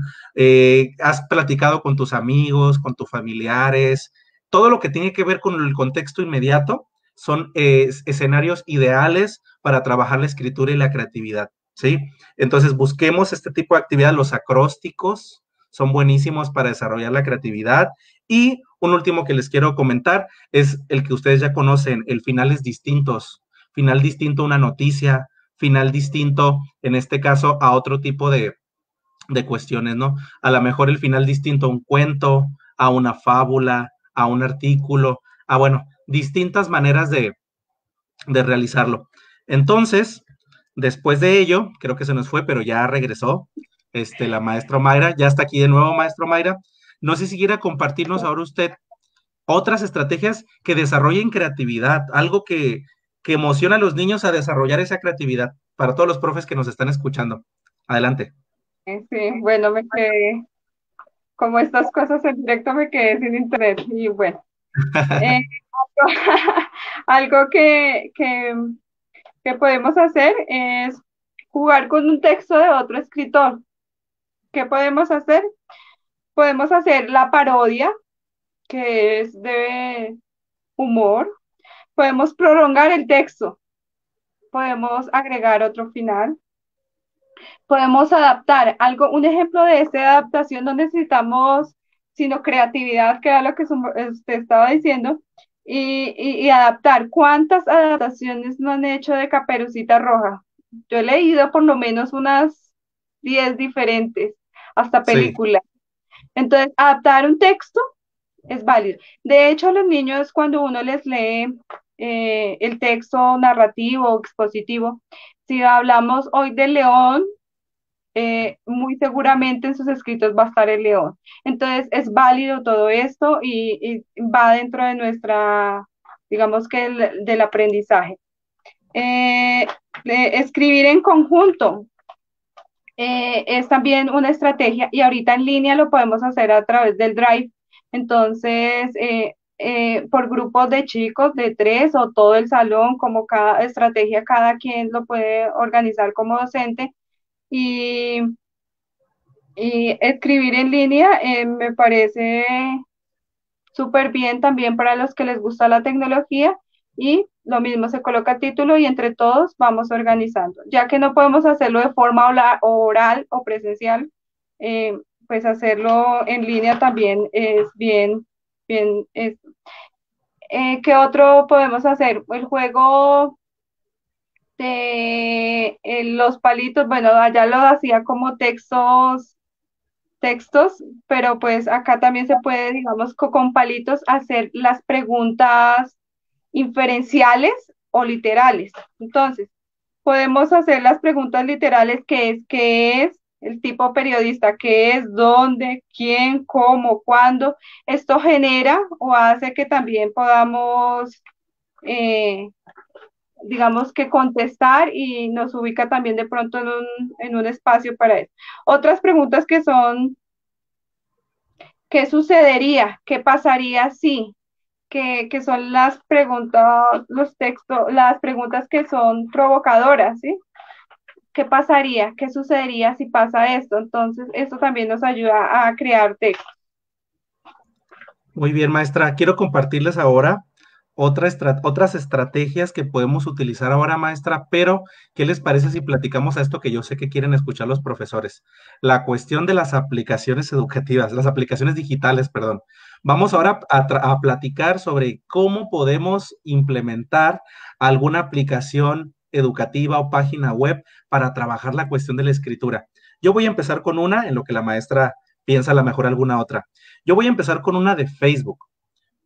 has platicado con tus amigos, con tus familiares, todo lo que tiene que ver con el contexto inmediato son escenarios ideales para trabajar la escritura y la creatividad, ¿sí? Entonces busquemos este tipo de actividad, los acrósticos son buenísimos para desarrollar la creatividad. Y un último que les quiero comentar es el que ustedes ya conocen, el finales distintos, final distinto a una noticia, final distinto, en este caso, a otro tipo de cuestiones, ¿no? A lo mejor el final distinto a un cuento, a una fábula, a un artículo, a, bueno, distintas maneras de realizarlo. Entonces, después de ello, creo que se nos fue, pero ya regresó, la maestra Mayra, ya está aquí de nuevo, maestro Mayra. No sé si quiera compartirnos ahora usted otras estrategias que desarrollen creatividad, algo que emociona a los niños a desarrollar esa creatividad, para todos los profes que nos están escuchando. Adelante. Sí, bueno, me quedé. como estas cosas en directo me quedé sin internet y bueno. Eh, algo que podemos hacer es jugar con un texto de otro escritor. ¿Qué podemos hacer? Podemos hacer la parodia, que es de humor. Podemos prolongar el texto. Podemos agregar otro final. Podemos adaptar algo. Un ejemplo de esta adaptación no necesitamos sino creatividad, que era lo que usted estaba diciendo, y adaptar. ¿Cuántas adaptaciones no han hecho de Caperucita Roja? Yo he leído por lo menos unas 10 diferentes, hasta Sí, películas. Entonces, adaptar un texto es válido. De hecho, a los niños, cuando uno les lee el texto narrativo o expositivo, si hablamos hoy del león, muy seguramente en sus escritos va a estar el león. Entonces, es válido todo esto y va dentro de nuestra, digamos que del aprendizaje. Escribir en conjunto es también una estrategia y ahorita en línea lo podemos hacer a través del Drive. Entonces, por grupos de chicos de 3 o todo el salón, como cada estrategia, cada quien lo puede organizar como docente. Y, y escribir en línea me parece súper bien también para los que les gusta la tecnología y lo mismo se coloca título y entre todos vamos organizando. Ya que no podemos hacerlo de forma oral o presencial, eh, pues hacerlo en línea también es bien, bien. ¿Qué otro podemos hacer? El juego de los palitos, bueno, allá lo hacía como textos, pero pues acá también se puede, digamos, con palitos hacer las preguntas inferenciales o literales. Entonces, podemos hacer las preguntas literales, qué es, el tipo periodista, qué es, dónde, quién, cómo, cuándo. Esto genera o hace que también podamos, eh, digamos que contestar y nos ubica también de pronto en un espacio para eso. Otras preguntas que son ¿qué sucedería? ¿Qué pasaría si? Que son las preguntas, los textos, las preguntas que son provocadoras, ¿sí? ¿Qué pasaría? ¿Qué sucedería si pasa esto? Entonces, esto también nos ayuda a crear textos. muy bien, maestra. Quiero compartirles ahora otras estrategias que podemos utilizar ahora, maestra, pero ¿qué les parece si platicamos a esto que yo sé que quieren escuchar los profesores? La cuestión de las aplicaciones educativas, las aplicaciones digitales, perdón. Vamos ahora a platicar sobre cómo podemos implementar alguna aplicación educativa o página web para trabajar la cuestión de la escritura. Yo voy a empezar con una, en lo que la maestra piensa a lo mejor alguna otra. Yo voy a empezar con una de Facebook.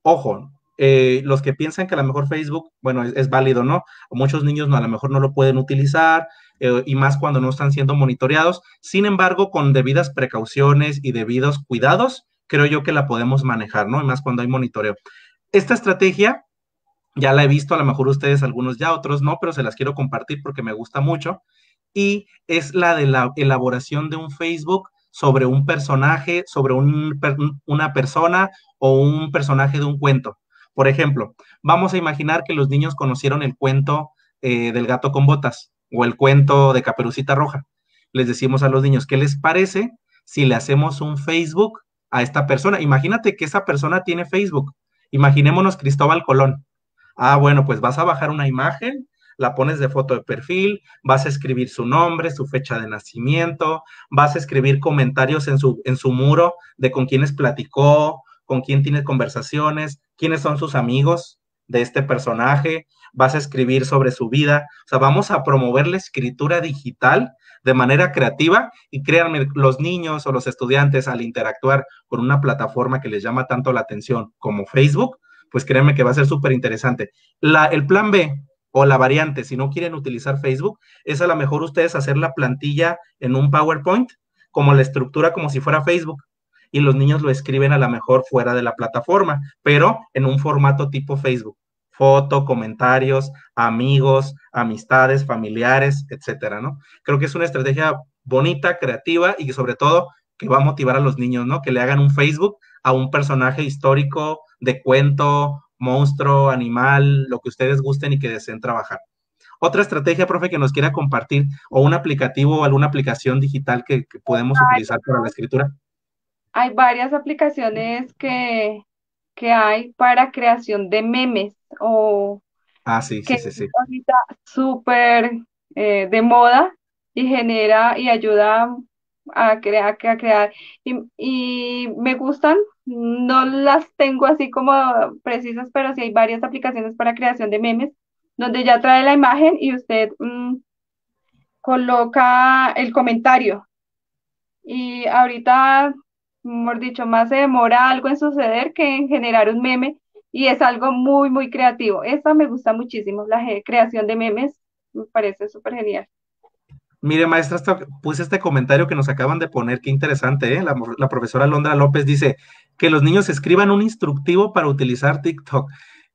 Ojo, los que piensan que a lo mejor Facebook, bueno, es válido, ¿no? Muchos niños no, a lo mejor no lo pueden utilizar y más cuando no están siendo monitoreados. Sin embargo, con debidas precauciones y debidos cuidados, creo yo que la podemos manejar, ¿no? Y más cuando hay monitoreo. Esta estrategia ya la he visto, a lo mejor ustedes algunos ya, otros no, pero se las quiero compartir porque me gusta mucho. Y es la de la elaboración de un Facebook sobre un personaje, sobre una persona o un personaje de un cuento. Por ejemplo, vamos a imaginar que los niños conocieron el cuento del gato con botas o el cuento de Caperucita Roja. Les decimos a los niños, ¿qué les parece si le hacemos un Facebook a esta persona? Imagínate que esa persona tiene Facebook. Imaginémonos Cristóbal Colón. Ah, bueno, pues vas a bajar una imagen, la pones de foto de perfil, vas a escribir su nombre, su fecha de nacimiento, vas a escribir comentarios en su muro de con quiénes platicó, con quién tiene conversaciones, quiénes son sus amigos de este personaje, vas a escribir sobre su vida. O sea, vamos a promover la escritura digital de manera creativa y créanme, los niños o los estudiantes al interactuar con una plataforma que les llama tanto la atención como Facebook, pues créanme que va a ser súper interesante. El plan B o la variante, si no quieren utilizar Facebook, es a lo mejor ustedes hacer la plantilla en un PowerPoint, como la estructura como si fuera Facebook, y los niños lo escriben a lo mejor fuera de la plataforma, pero en un formato tipo Facebook. Foto, comentarios, amigos, amistades, familiares, etcétera, ¿no? Creo que es una estrategia bonita, creativa y sobre todo que va a motivar a los niños, ¿no? Que le hagan un Facebook a un personaje histórico de cuento, monstruo, animal, lo que ustedes gusten y que deseen trabajar. Otra estrategia, profe, que nos quiera compartir, o un aplicativo o alguna aplicación digital que podemos Hay, utilizar para la escritura. hay varias aplicaciones que hay para creación de memes o Ah, sí, que sí, es sí, sí. ahorita súper de moda y genera y ayuda a crear y me gustan, no las tengo así como precisas, pero sí hay varias aplicaciones para creación de memes donde ya trae la imagen y usted coloca el comentario y ahorita, mejor dicho, más se demora algo en suceder que en generar un meme y es algo muy, muy creativo. Esta me gusta muchísimo, la creación de memes, me parece súper genial. Mire, maestra, puse este comentario que nos acaban de poner, qué interesante, ¿eh? La profesora Londra López dice que los niños escriban un instructivo para utilizar TikTok.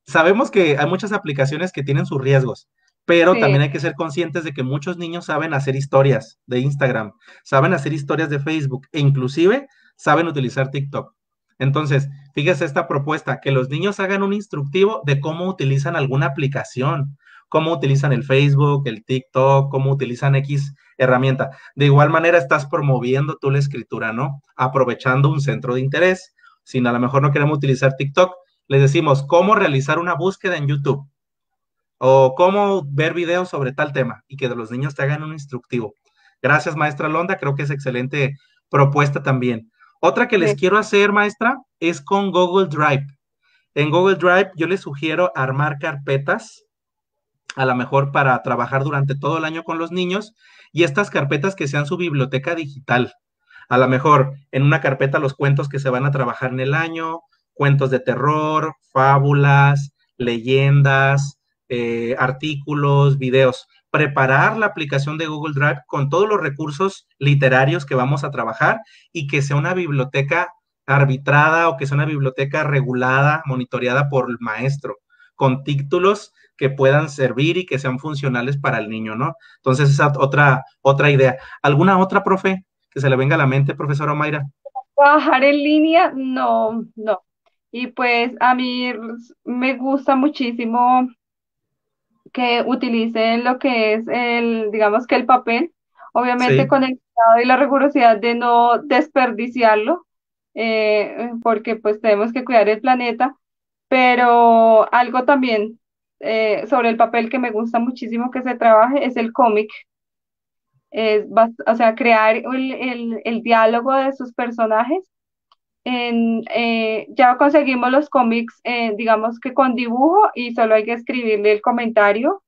Sabemos que hay muchas aplicaciones que tienen sus riesgos, pero Sí, también hay que ser conscientes de que muchos niños saben hacer historias de Instagram, saben hacer historias de Facebook e inclusive saben utilizar TikTok. Entonces, fíjese esta propuesta, que los niños hagan un instructivo de cómo utilizan alguna aplicación, cómo utilizan el Facebook, el TikTok, cómo utilizan X herramienta. De igual manera estás promoviendo tú la escritura, ¿no? Aprovechando un centro de interés. Si a lo mejor no queremos utilizar TikTok, les decimos cómo realizar una búsqueda en YouTube o cómo ver videos sobre tal tema y que los niños te hagan un instructivo. Gracias, maestra Londa, creo que es excelente propuesta también. Otra que les sí. quiero hacer, maestra, es con Google Drive. En Google Drive yo les sugiero armar carpetas a lo mejor para trabajar durante todo el año con los niños y estas carpetas que sean su biblioteca digital. A lo mejor en una carpeta los cuentos que se van a trabajar en el año, cuentos de terror, fábulas, leyendas, artículos, videos. Preparar la aplicación de Google Drive con todos los recursos literarios que vamos a trabajar y que sea una biblioteca arbitrada o que sea una biblioteca regulada, monitoreada por el maestro, con títulos que puedan servir y que sean funcionales para el niño, ¿no? Entonces, esa otra idea. ¿Alguna otra, profe, que se le venga a la mente, profesora Mayra? Trabajar en línea, no, no. Y pues a mí me gusta muchísimo que utilicen lo que es digamos que el papel, obviamente Sí, con el cuidado y la rigurosidad de no desperdiciarlo, porque pues tenemos que cuidar el planeta, pero algo también sobre el papel que me gusta muchísimo que se trabaje es el cómic, o sea, crear el diálogo de sus personajes. Ya conseguimos los cómics, digamos que con dibujo y solo hay que escribirle el comentario,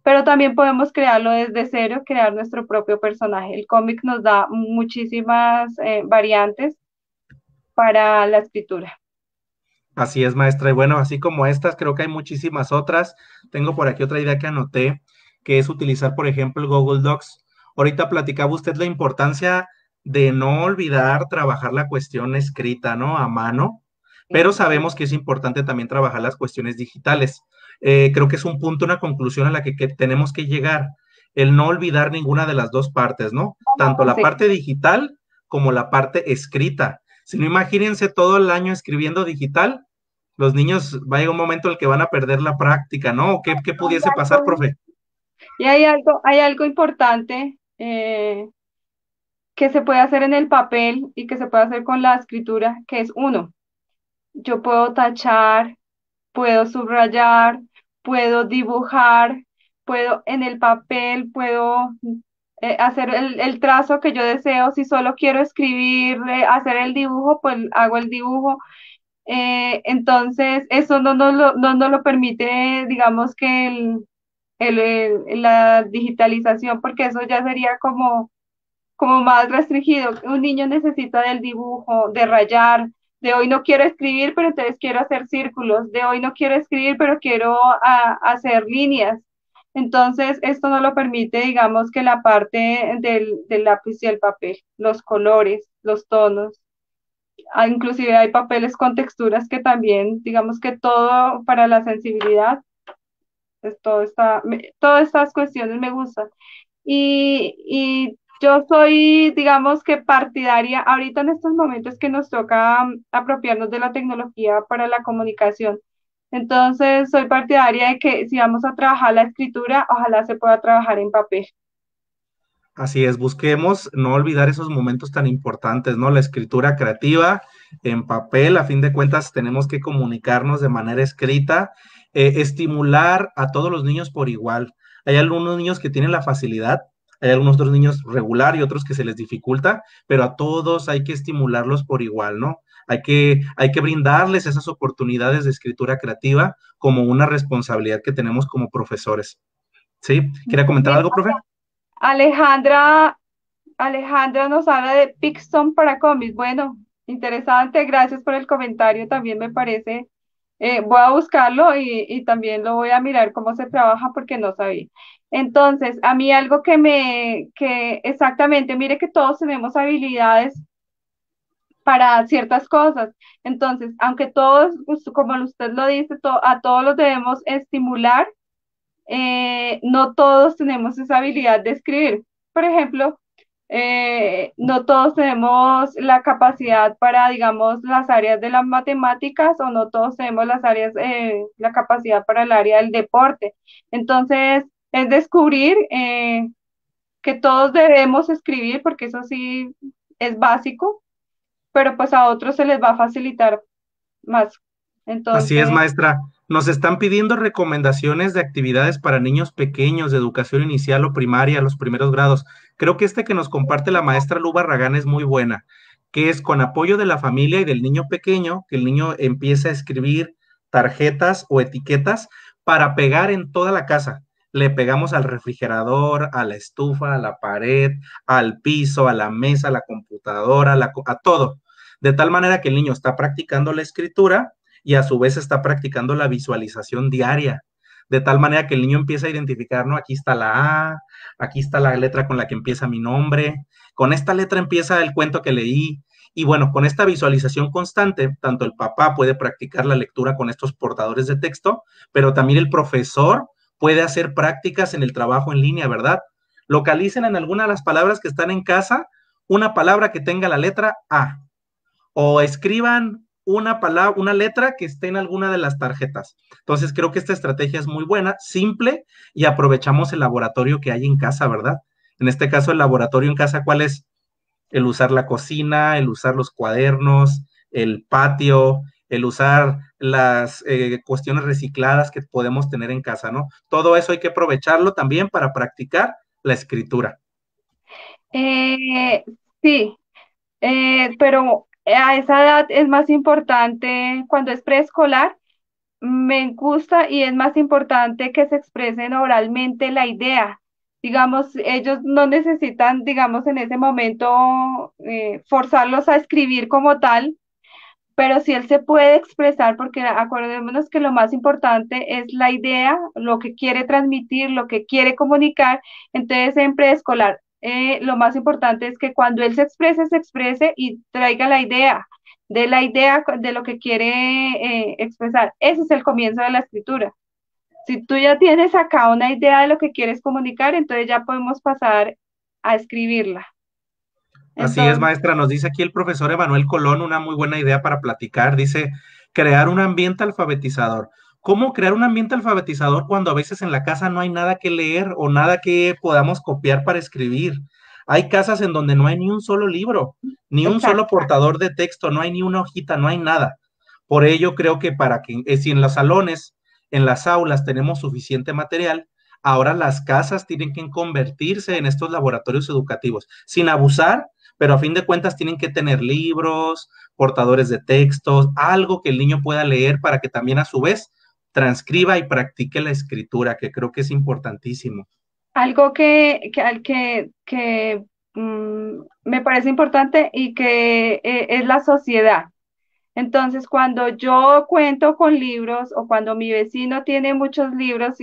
pero también podemos crearlo desde cero, crear nuestro propio personaje. El cómic nos da muchísimas variantes para la escritura. así es, maestra. Y bueno, así como estas, creo que hay muchísimas otras. Tengo por aquí otra idea que anoté, que es utilizar, por ejemplo, el Google Docs. Ahorita platicaba usted la importancia de no olvidar trabajar la cuestión escrita, ¿no? A mano, pero sabemos que es importante también trabajar las cuestiones digitales. Creo que es un punto, una conclusión a la que tenemos que llegar, el no olvidar ninguna de las dos partes, ¿no? Tanto la Sí. parte digital como la parte escrita. Si no, imagínense todo el año escribiendo digital, los niños va a llegar un momento en el que van a perder la práctica, ¿no? ¿Qué Hay pudiese pasar, algo, profe? y hay algo importante que se puede hacer en el papel y que se puede hacer con la escritura, que es uno, yo puedo tachar, puedo subrayar, puedo dibujar, puedo en el papel, puedo hacer el trazo que yo deseo. Si solo quiero escribir, hacer el dibujo, pues hago el dibujo. Entonces, eso no nos lo permite, digamos que la digitalización, porque eso ya sería como más restringido. Un niño necesita del dibujo, de rayar, de hoy no quiero escribir, pero entonces quiero hacer círculos, de hoy no quiero escribir, pero quiero hacer líneas. Entonces, esto no lo permite, digamos, que la parte del lápiz y el papel, los colores, los tonos. Inclusive hay papeles con texturas que también, digamos que todo para la sensibilidad, todas estas cuestiones me gustan. Y Yo soy, digamos que partidaria, ahorita en estos momentos que nos toca apropiarnos de la tecnología para la comunicación. Entonces, soy partidaria de que si vamos a trabajar la escritura, ojalá se pueda trabajar en papel. Así es, busquemos no olvidar esos momentos tan importantes, ¿no? La escritura creativa en papel, a fin de cuentas tenemos que comunicarnos de manera escrita, estimular a todos los niños por igual. Hay algunos niños que tienen la facilidad, hay algunos otros niños regular y otros que se les dificulta, pero a todos hay que estimularlos por igual, ¿no? Hay que brindarles esas oportunidades de escritura creativa como una responsabilidad que tenemos como profesores. ¿Sí? ¿Quería comentar Mira, algo, profe? Alejandra, Alejandra nos habla de Pixton para cómics. Bueno, interesante, gracias por el comentario, también me parece. Voy a buscarlo y también lo voy a mirar cómo se trabaja porque no sabía. Entonces, a mí algo que exactamente, mire que todos tenemos habilidades para ciertas cosas. Entonces, aunque todos, pues, como usted lo dice, a todos los debemos estimular, no todos tenemos esa habilidad de escribir. Por ejemplo, no todos tenemos la capacidad para, digamos, las áreas de las matemáticas o no todos tenemos las áreas, la capacidad para el área del deporte. Entonces, es descubrir que todos debemos escribir, porque eso sí es básico, pero pues a otros se les va a facilitar más. Así es, Entonces, maestra. Nos están pidiendo recomendaciones de actividades para niños pequeños de educación inicial o primaria, los primeros grados. Creo que este que nos comparte la maestra Lu Barragán es muy buena, que es con apoyo de la familia y del niño pequeño, que el niño empiece a escribir tarjetas o etiquetas para pegar en toda la casa. Le pegamos al refrigerador, a la estufa, a la pared, al piso, a la mesa, a la computadora, a todo. De tal manera que el niño está practicando la escritura y a su vez está practicando la visualización diaria, de tal manera que el niño empieza a identificar, ¿no? Aquí está la A, aquí está la letra con la que empieza mi nombre, con esta letra empieza el cuento que leí, y bueno, con esta visualización constante, tanto el papá puede practicar la lectura con estos portadores de texto, pero también el profesor puede hacer prácticas en el trabajo en línea, ¿verdad? Localicen en alguna de las palabras que están en casa una palabra que tenga la letra A o escriban una palabra, una letra que esté en alguna de las tarjetas. Entonces creo que esta estrategia es muy buena, simple y aprovechamos el laboratorio que hay en casa, ¿verdad? En este caso, el laboratorio en casa, ¿cuál es? El usar la cocina, el usar los cuadernos, el patio, el usar las cuestiones recicladas que podemos tener en casa, ¿no? Todo eso hay que aprovecharlo también para practicar la escritura. eh, sí, pero a esa edad es más importante cuando es preescolar. Me gusta y es más importante que se expresen oralmente la idea. Digamos, ellos no necesitan, digamos, en ese momento forzarlos a escribir como tal, pero si él se puede expresar, porque acordémonos que lo más importante es la idea, lo que quiere transmitir, lo que quiere comunicar. Entonces, en preescolar, lo más importante es que cuando él se exprese y traiga la idea de lo que quiere expresar. Ese es el comienzo de la escritura. Si tú ya tienes acá una idea de lo que quieres comunicar, entonces ya podemos pasar a escribirla. Así es, Entonces, maestra. Nos dice aquí el profesor Emanuel Colón una muy buena idea para platicar. Dice, crear un ambiente alfabetizador. ¿Cómo crear un ambiente alfabetizador cuando a veces en la casa no hay nada que leer o nada que podamos copiar para escribir? Hay casas en donde no hay ni un solo libro, ni un solo exacto. portador de texto, no hay ni una hojita, no hay nada. Por ello creo que para que, si en los salones, en las aulas tenemos suficiente material, ahora las casas tienen que convertirse en estos laboratorios educativos, sin abusar, pero a fin de cuentas tienen que tener libros, portadores de textos, algo que el niño pueda leer para que también a su vez transcriba y practique la escritura, que creo que es importantísimo. Algo me parece importante y que es la sociedad. Entonces, cuando yo cuento con libros o cuando mi vecino tiene muchos libros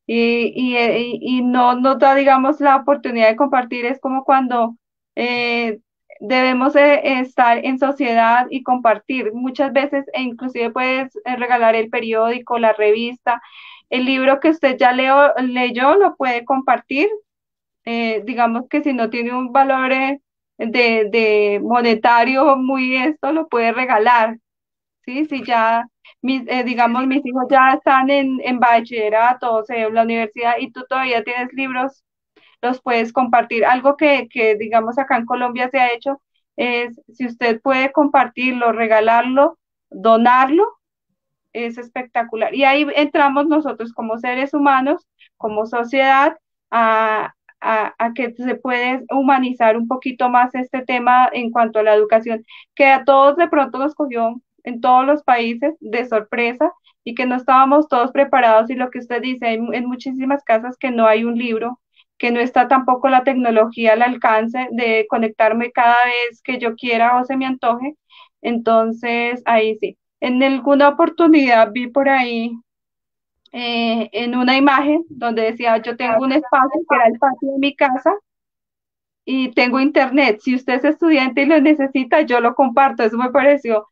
y no nos da, digamos, la oportunidad de compartir, es como cuando eh, debemos estar en sociedad y compartir. Muchas veces, e inclusive puedes regalar el periódico, la revista, el libro que usted ya leyó, lo puede compartir digamos que si no tiene un valor de monetario muy esto, lo puede regalar, ¿sí? Si ya, digamos, mis hijos ya están en bachillerato, o sea, en la universidad, y tú todavía tienes libros, los puedes compartir. Algo digamos, acá en Colombia se ha hecho es, si usted puede compartirlo, regalarlo, donarlo, es espectacular. Y ahí entramos nosotros como seres humanos, como sociedad, a que se puede humanizar un poquito más este tema en cuanto a la educación, que a todos de pronto nos cogió en todos los países de sorpresa y que no estábamos todos preparados. Y lo que usted dice, hay en muchísimas casas que no hay un libro, que no está tampoco la tecnología al alcance de conectarme cada vez que yo quiera o se me antoje. Entonces, ahí sí. En alguna oportunidad vi por ahí en una imagen donde decía, yo tengo un espacio que era el patio de mi casa y tengo internet. Si usted es estudiante y lo necesita, yo lo comparto. Eso me pareció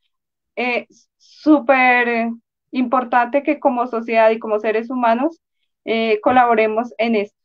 eh, súper importante que como sociedad y como seres humanos colaboremos en esto.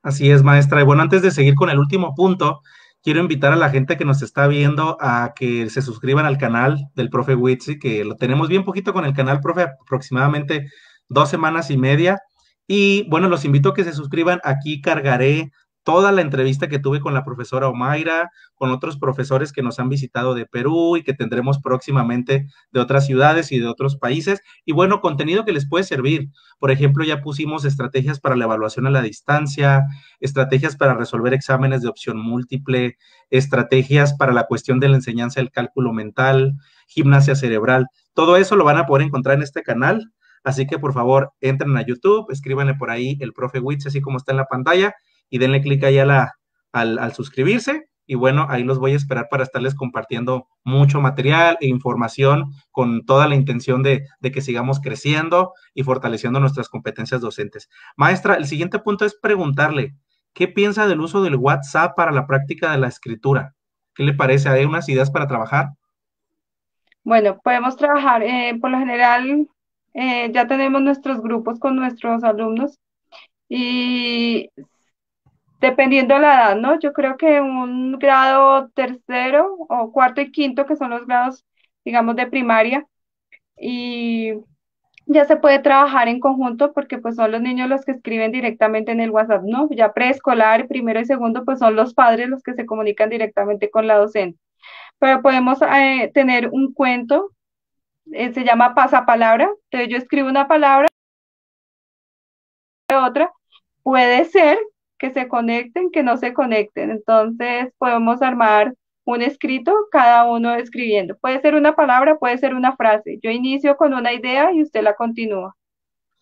Así es, maestra. Y bueno, antes de seguir con el último punto, quiero invitar a la gente que nos está viendo a que se suscriban al canal del profe Witsi, que lo tenemos bien poquito con el canal, profe, aproximadamente 2 semanas y media. Y bueno, los invito a que se suscriban. Aquí cargaré toda la entrevista que tuve con la profesora Omaira, con otros profesores que nos han visitado de Perú y que tendremos próximamente de otras ciudades y de otros países. Y bueno, contenido que les puede servir. Por ejemplo, ya pusimos estrategias para la evaluación a la distancia, estrategias para resolver exámenes de opción múltiple, estrategias para la cuestión de la enseñanza del cálculo mental, gimnasia cerebral. Todo eso lo van a poder encontrar en este canal. Así que por favor, entren a YouTube, escríbanle por ahí el profe Witz, así como está en la pantalla, y denle clic ahí al suscribirse. Y bueno, ahí los voy a esperar para estarles compartiendo mucho material e información con toda la intención de que sigamos creciendo y fortaleciendo nuestras competencias docentes. Maestra, el siguiente punto es preguntarle, ¿qué piensa del uso del WhatsApp para la práctica de la escritura? ¿Qué le parece? ¿Hay unas ideas para trabajar? Bueno, podemos trabajar, por lo general, ya tenemos nuestros grupos con nuestros alumnos y dependiendo de la edad, ¿no? Yo creo que un grado tercero o cuarto y quinto, que son los grados, digamos, de primaria, y ya se puede trabajar en conjunto porque pues son los niños los que escriben directamente en el WhatsApp, ¿no? Ya preescolar, primero y segundo, pues son los padres los que se comunican directamente con la docente. Pero podemos tener un cuento, se llama pasapalabra, entonces yo escribo una palabra, otra, puede ser que se conecten, que no se conecten. Entonces podemos armar un escrito, cada uno escribiendo. Puede ser una palabra, puede ser una frase. Yo inicio con una idea y usted la continúa.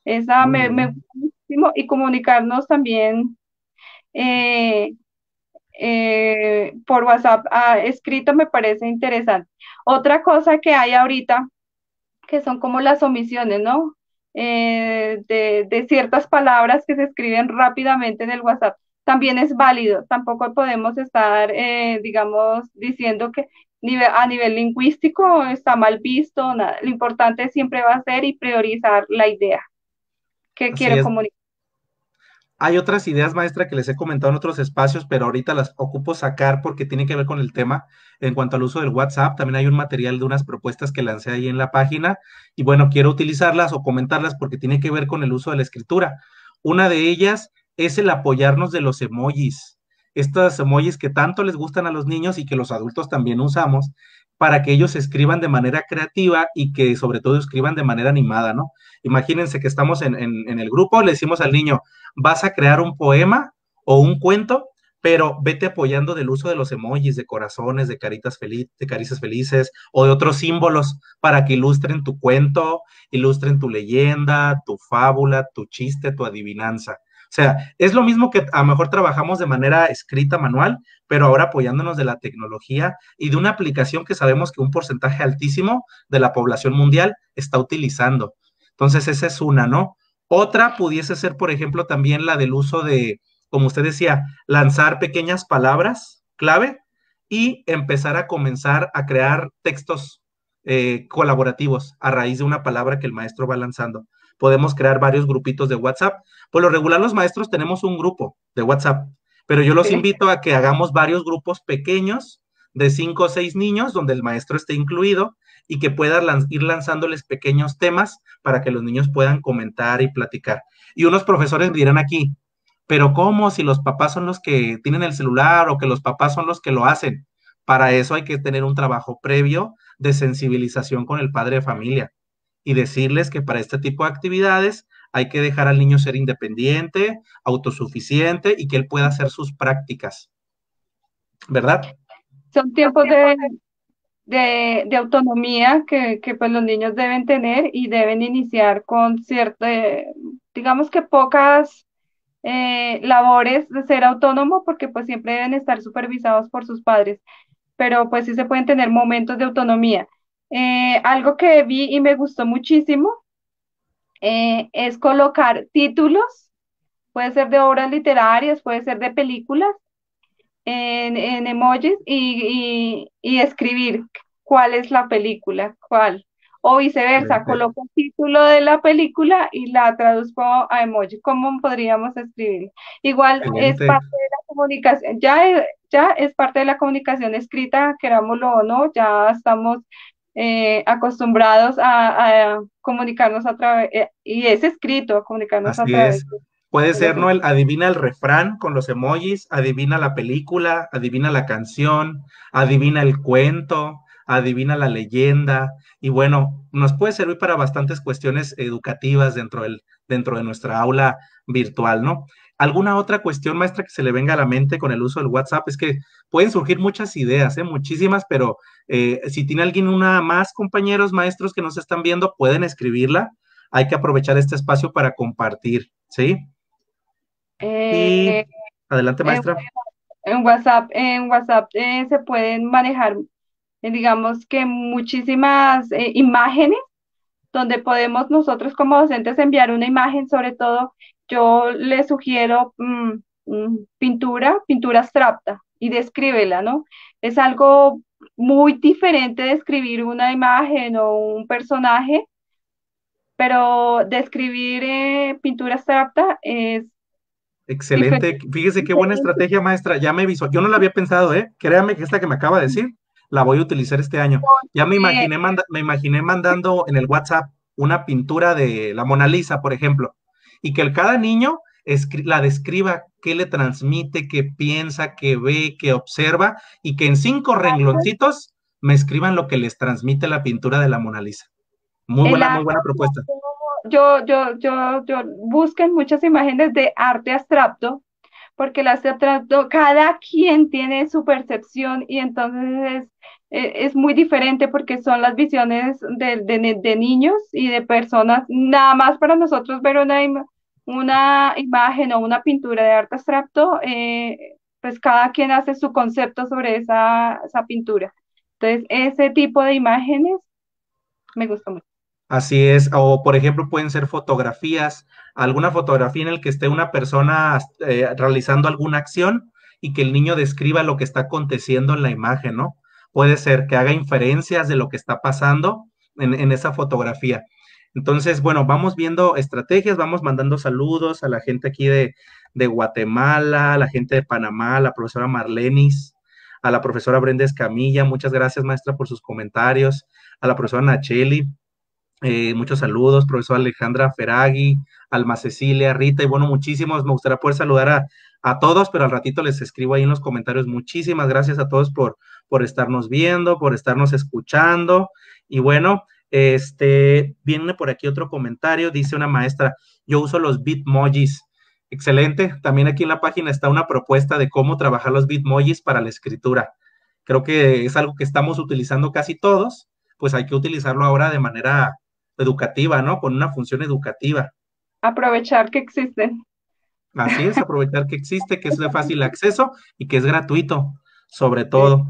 Esa Muy me bien. gusta muchísimo y comunicarnos también eh, por WhatsApp escrito me parece interesante. Otra cosa que hay ahorita que son como las omisiones, ¿no? De ciertas palabras que se escriben rápidamente en el WhatsApp. También es válido, tampoco podemos estar, digamos, diciendo que a nivel lingüístico está mal visto, nada. Lo importante siempre va a ser y priorizar la idea que Así quiero es. comunicar. Hay otras ideas, maestra, que les he comentado en otros espacios, pero ahorita las ocupo sacar porque tiene que ver con el tema. En cuanto al uso del WhatsApp, también hay un material de unas propuestas que lancé ahí en la página y bueno, quiero utilizarlas o comentarlas porque tiene que ver con el uso de la escritura. Una de ellas es el apoyarnos de los emojis. Estas emojis que tanto les gustan a los niños y que los adultos también usamos para que ellos escriban de manera creativa y que sobre todo escriban de manera animada, ¿no? Imagínense que estamos en el grupo, le decimos al niño, vas a crear un poema o un cuento, pero vete apoyando del uso de los emojis, de corazones, de de caricias felices o de otros símbolos para que ilustren tu cuento, ilustren tu leyenda, tu fábula, tu chiste, tu adivinanza. O sea, es lo mismo que a lo mejor trabajamos de manera escrita, manual, pero ahora apoyándonos de la tecnología y de una aplicación que sabemos que un porcentaje altísimo de la población mundial está utilizando. Entonces, esa es una, ¿no? Otra pudiese ser, por ejemplo, también la del uso de, como usted decía, lanzar pequeñas palabras clave y empezar a comenzar a crear textos colaborativos a raíz de una palabra que el maestro va lanzando. Podemos crear varios grupitos de WhatsApp. Por lo regular, los maestros tenemos un grupo de WhatsApp, pero yo los Sí. invito a que hagamos varios grupos pequeños de 5 o 6 niños, donde el maestro esté incluido, y que pueda ir lanzándoles pequeños temas para que los niños puedan comentar y platicar. Y unos profesores dirán aquí, pero ¿cómo si los papás son los que tienen el celular o que los papás son los que lo hacen? Para eso hay que tener un trabajo previo de sensibilización con el padre de familia y decirles que para este tipo de actividades hay que dejar al niño ser independiente, autosuficiente y que él pueda hacer sus prácticas, ¿verdad? Son tiempos de autonomía que pues los niños deben tener y deben iniciar con cierta, digamos que pocas labores de ser autónomo, porque pues siempre deben estar supervisados por sus padres, pero pues sí se pueden tener momentos de autonomía. Algo que vi y me gustó muchísimo es colocar títulos, puede ser de obras literarias, puede ser de películas, en emojis y escribir cuál es la película, cuál. O viceversa, Excelente. coloco el título de la película y la traduzco a emoji. ¿Cómo podríamos escribir? Igual es Excelente. parte de la comunicación, ya es parte de la comunicación escrita, querámoslo o no, ya estamos acostumbrados a comunicarnos a través, y es escrito, a comunicarnos a Así través es. Puede de los ser, ¿no? El adivina el refrán con los emojis, adivina la película, adivina la canción, adivina el cuento, adivina la leyenda. Y bueno, nos puede servir para bastantes cuestiones educativas dentro de nuestra aula virtual, ¿no? ¿Alguna otra cuestión, maestra, que se le venga a la mente con el uso del WhatsApp? Es que pueden surgir muchas ideas, ¿eh? Muchísimas, pero si tiene alguien una más, compañeros, maestros que nos están viendo, pueden escribirla. Hay que aprovechar este espacio para compartir, ¿sí? Y eh, adelante, en, maestra. en WhatsApp se pueden manejar, digamos que muchísimas imágenes donde podemos nosotros como docentes enviar una imagen, sobre todo yo les sugiero pintura abstracta y descríbela, ¿no? Es algo muy diferente de escribir una imagen o un personaje, pero describir pintura abstracta es diferente. Excelente. Fíjese qué buena estrategia, maestra. Ya me visual. Yo no la había pensado, ¿eh? Créame que esta que me acaba de decir, la voy a utilizar este año. Ya Eh, me imaginé mandando en el WhatsApp una pintura de la Mona Lisa, por ejemplo, y que cada niño la describa, qué le transmite, qué piensa, qué ve, qué observa, y que en 5 rengloncitos me escriban lo que les transmite la pintura de la Mona Lisa. el Muy arte buena propuesta. yo busquen muchas imágenes de arte abstracto, porque el arte abstracto, cada quien tiene su percepción y entonces es muy diferente porque son las visiones de niños y de personas, nada más para nosotros ver una imagen o una pintura de arte abstracto, pues cada quien hace su concepto sobre esa pintura. Entonces, ese tipo de imágenes me gusta mucho. Así es, o por ejemplo pueden ser fotografías, alguna fotografía en la que esté una persona realizando alguna acción y que el niño describa lo que está aconteciendo en la imagen, ¿no? Puede ser que haga inferencias de lo que está pasando en esa fotografía. Entonces, bueno, vamos viendo estrategias, vamos mandando saludos a la gente aquí de Guatemala, a la gente de Panamá, a la profesora Marlenis, a la profesora Brenda Escamilla, muchas gracias maestra por sus comentarios, a la profesora Nacheli. Muchos saludos, profesor Alejandra Feragui, Alma Cecilia, Rita, y bueno, muchísimos, me gustaría poder saludar a todos, pero al ratito les escribo ahí en los comentarios. Muchísimas gracias a todos por estarnos viendo, por estarnos escuchando. Y bueno, viene por aquí otro comentario, dice una maestra, yo uso los bitmojis. Excelente, también aquí en la página está una propuesta de cómo trabajar los bitmojis para la escritura. Creo que es algo que estamos utilizando casi todos, pues hay que utilizarlo ahora de manera educativa, ¿no? Con una función educativa. Aprovechar que existen. Así es, aprovechar que existe, que es de fácil acceso y que es gratuito, sobre todo.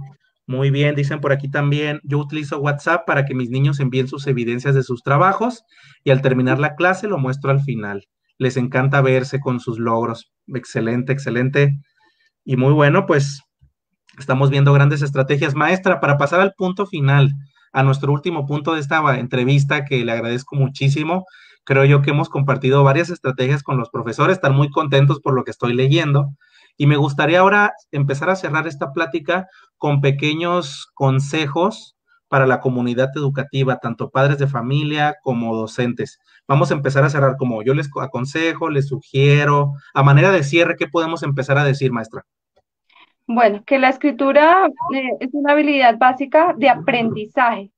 Muy bien, dicen por aquí también, yo utilizo WhatsApp para que mis niños envíen sus evidencias de sus trabajos y al terminar la clase lo muestro al final. Les encanta verse con sus logros. Excelente, excelente. Y muy bueno, pues estamos viendo grandes estrategias. Maestra, para pasar al punto final, a nuestro último punto de esta entrevista, que le agradezco muchísimo. Creo yo que hemos compartido varias estrategias con los profesores, están muy contentos por lo que estoy leyendo. Y me gustaría ahora empezar a cerrar esta plática con pequeños consejos para la comunidad educativa, tanto padres de familia como docentes. Vamos a empezar a cerrar como yo les aconsejo, les sugiero, a manera de cierre, ¿qué podemos empezar a decir, maestra? Bueno, que la escritura es una habilidad básica de aprendizaje.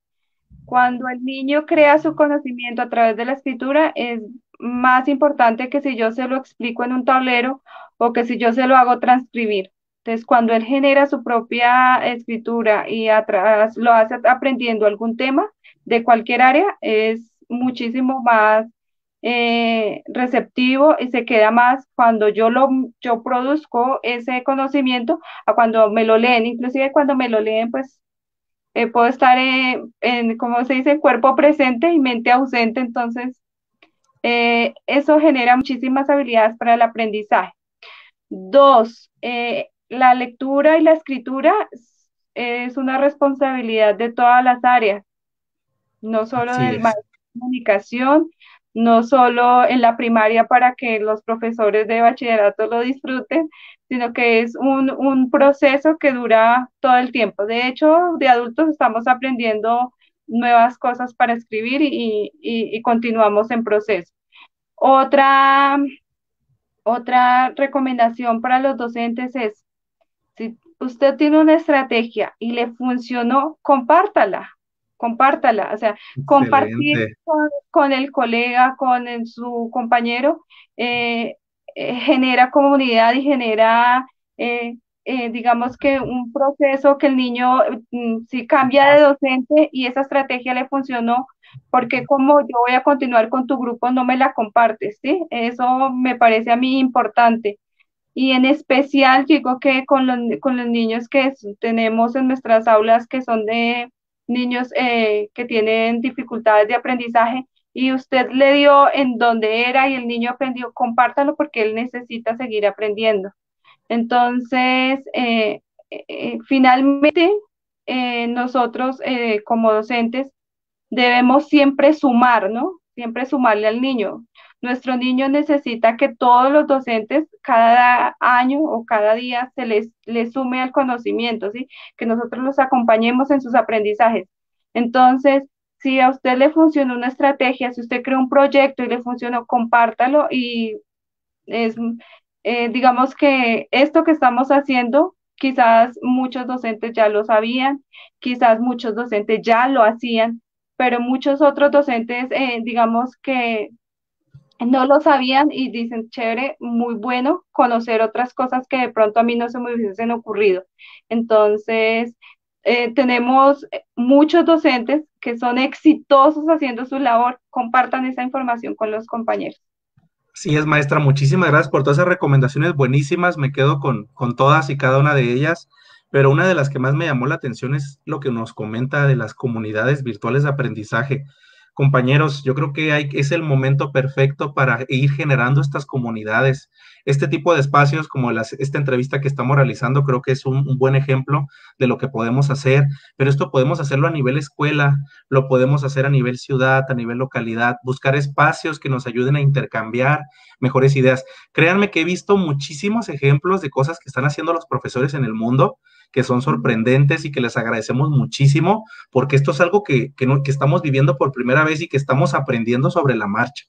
Cuando el niño crea su conocimiento a través de la escritura, es más importante que si yo se lo explico en un tablero o que si yo se lo hago transcribir. Entonces, cuando él genera su propia escritura y atrás lo hace aprendiendo algún tema de cualquier área, es muchísimo más receptivo y se queda más cuando yo produzco ese conocimiento a cuando me lo leen. Inclusive cuando me lo leen, pues puedo estar como se dice, cuerpo presente y mente ausente, entonces eso genera muchísimas habilidades para el aprendizaje. Dos, la lectura y la escritura es una responsabilidad de todas las áreas, no solo Así del es. maestro de comunicación, no solo en la primaria para que los profesores de bachillerato lo disfruten, sino que es un proceso que dura todo el tiempo. De hecho, de adultos estamos aprendiendo nuevas cosas para escribir y continuamos en proceso. Otra, otra recomendación para los docentes es, si usted tiene una estrategia y le funcionó, compártala, o sea, compartir Excelente. con el colega, su compañero, genera comunidad y genera, digamos que un proceso que el niño, si cambia de docente y esa estrategia le funcionó, porque como yo voy a continuar con tu grupo, no me la compartes, ¿sí? Eso me parece a mí importante. Y en especial digo que con los niños que tenemos en nuestras aulas, que son de niños que tienen dificultades de aprendizaje, y usted le dio en donde era y el niño aprendió, compártalo porque él necesita seguir aprendiendo. Entonces, finalmente, nosotros como docentes debemos siempre sumar, ¿no? Siempre sumarle al niño. Nuestro niño necesita que todos los docentes cada año o cada día les sume al conocimiento, ¿sí? Que nosotros los acompañemos en sus aprendizajes. Entonces, si a usted le funcionó una estrategia, si usted creó un proyecto y le funcionó, compártalo y es, digamos que esto que estamos haciendo, quizás muchos docentes ya lo sabían, quizás muchos docentes ya lo hacían, pero muchos otros docentes, digamos que no lo sabían y dicen, chévere, muy bueno conocer otras cosas que de pronto a mí no se me hubiesen ocurrido. Entonces, tenemos muchos docentes que son exitosos haciendo su labor, compartan esa información con los compañeros. Sí, es maestra, muchísimas gracias por todas esas recomendaciones buenísimas, me quedo con todas y cada una de ellas, pero una de las que más me llamó la atención es lo que nos comenta de las comunidades virtuales de aprendizaje. Compañeros, yo creo que es el momento perfecto para ir generando estas comunidades. Este tipo de espacios, como esta entrevista que estamos realizando, creo que es un buen ejemplo de lo que podemos hacer, pero esto podemos hacerlo a nivel escuela, lo podemos hacer a nivel ciudad, a nivel localidad, buscar espacios que nos ayuden a intercambiar mejores ideas. Créanme que he visto muchísimos ejemplos de cosas que están haciendo los profesores en el mundo, que son sorprendentes y que les agradecemos muchísimo, porque esto es algo que estamos viviendo por primera vez y que estamos aprendiendo sobre la marcha.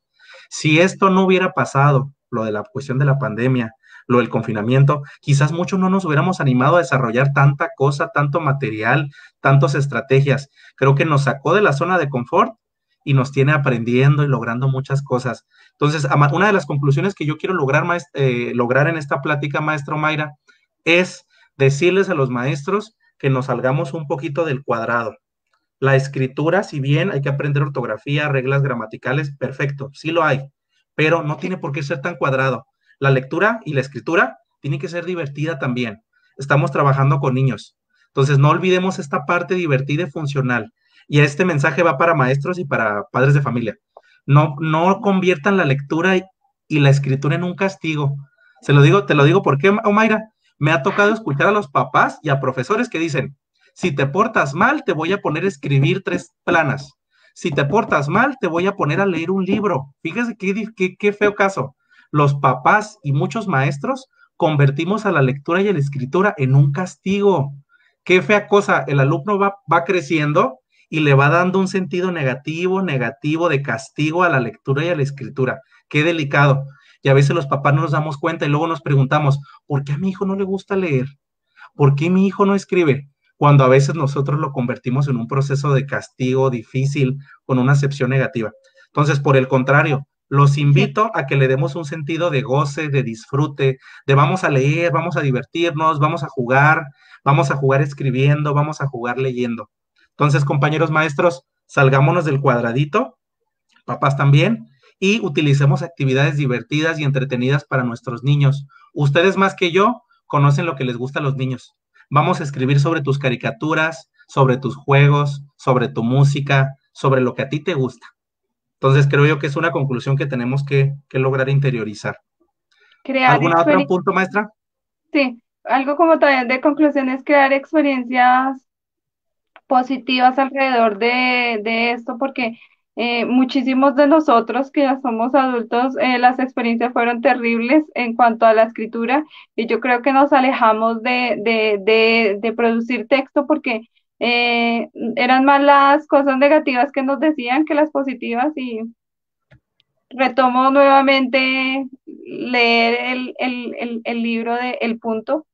Si esto no hubiera pasado, lo de la cuestión de la pandemia, lo del confinamiento, quizás muchos no nos hubiéramos animado a desarrollar tanta cosa, tanto material, tantas estrategias. Creo que nos sacó de la zona de confort y nos tiene aprendiendo y logrando muchas cosas. Entonces, una de las conclusiones que yo quiero lograr en esta plática, maestro Mayra, es decirles a los maestros que nos salgamos un poquito del cuadrado. La escritura, si bien hay que aprender ortografía, reglas gramaticales, perfecto, sí lo hay, pero no tiene por qué ser tan cuadrado. La lectura y la escritura tienen que ser divertida también. Estamos trabajando con niños. Entonces, no olvidemos esta parte divertida y funcional. Y este mensaje va para maestros y para padres de familia. No conviertan la lectura y la escritura en un castigo. Te lo digo porque, Omaira, me ha tocado escuchar a los papás y a profesores que dicen, si te portas mal, te voy a poner a escribir 3 planas. Si te portas mal, te voy a poner a leer un libro. Fíjese qué feo caso. Los papás y muchos maestros convertimos a la lectura y a la escritura en un castigo. Qué fea cosa, el alumno va creciendo y le va dando un sentido negativo de castigo a la lectura y a la escritura. Qué delicado. Y a veces los papás no nos damos cuenta y luego nos preguntamos, ¿por qué a mi hijo no le gusta leer? ¿Por qué mi hijo no escribe? Cuando a veces nosotros lo convertimos en un proceso de castigo difícil, con una acepción negativa. Entonces, por el contrario, los Sí, invito a que le demos un sentido de goce, de disfrute, de vamos a leer, vamos a divertirnos, vamos a jugar escribiendo, vamos a jugar leyendo. Entonces, compañeros maestros, salgámonos del cuadradito, papás también, y utilicemos actividades divertidas y entretenidas para nuestros niños. Ustedes más que yo conocen lo que les gusta a los niños. Vamos a escribir sobre tus caricaturas, sobre tus juegos, sobre tu música, sobre lo que a ti te gusta. Entonces creo yo que es una conclusión que tenemos que lograr interiorizar. crear ¿Algún otro experiencias, punto, maestra? sí, algo como también de conclusión es crear experiencias positivas alrededor de esto, porque muchísimos de nosotros que ya somos adultos, las experiencias fueron terribles en cuanto a la escritura y yo creo que nos alejamos de producir texto porque eran más las cosas negativas que nos decían que las positivas y retomo nuevamente leer el libro de El Punto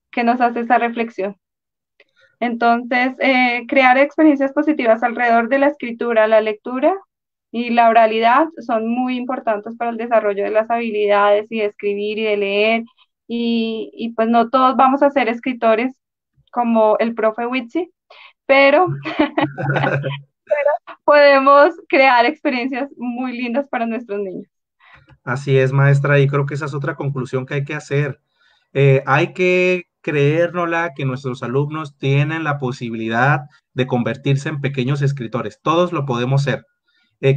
que nos hace esa reflexión. Entonces, crear experiencias positivas alrededor de la escritura, la lectura y la oralidad son muy importantes para el desarrollo de las habilidades y de escribir y de leer. Y pues no todos vamos a ser escritores como el profe Witsi, pero podemos crear experiencias muy lindas para nuestros niños. Así es, maestra, y creo que esa es otra conclusión que hay que hacer. Hay que creérnosla que nuestros alumnos tienen la posibilidad de convertirse en pequeños escritores. Todos lo podemos ser.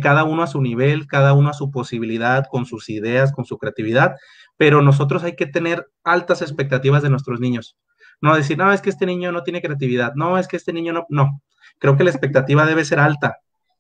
Cada uno a su nivel, cada uno a su posibilidad, con sus ideas, con su creatividad, pero nosotros hay que tener altas expectativas de nuestros niños. No decir, no, es que este niño no tiene creatividad, no, es que este niño no, no. Creo que la expectativa debe ser alta.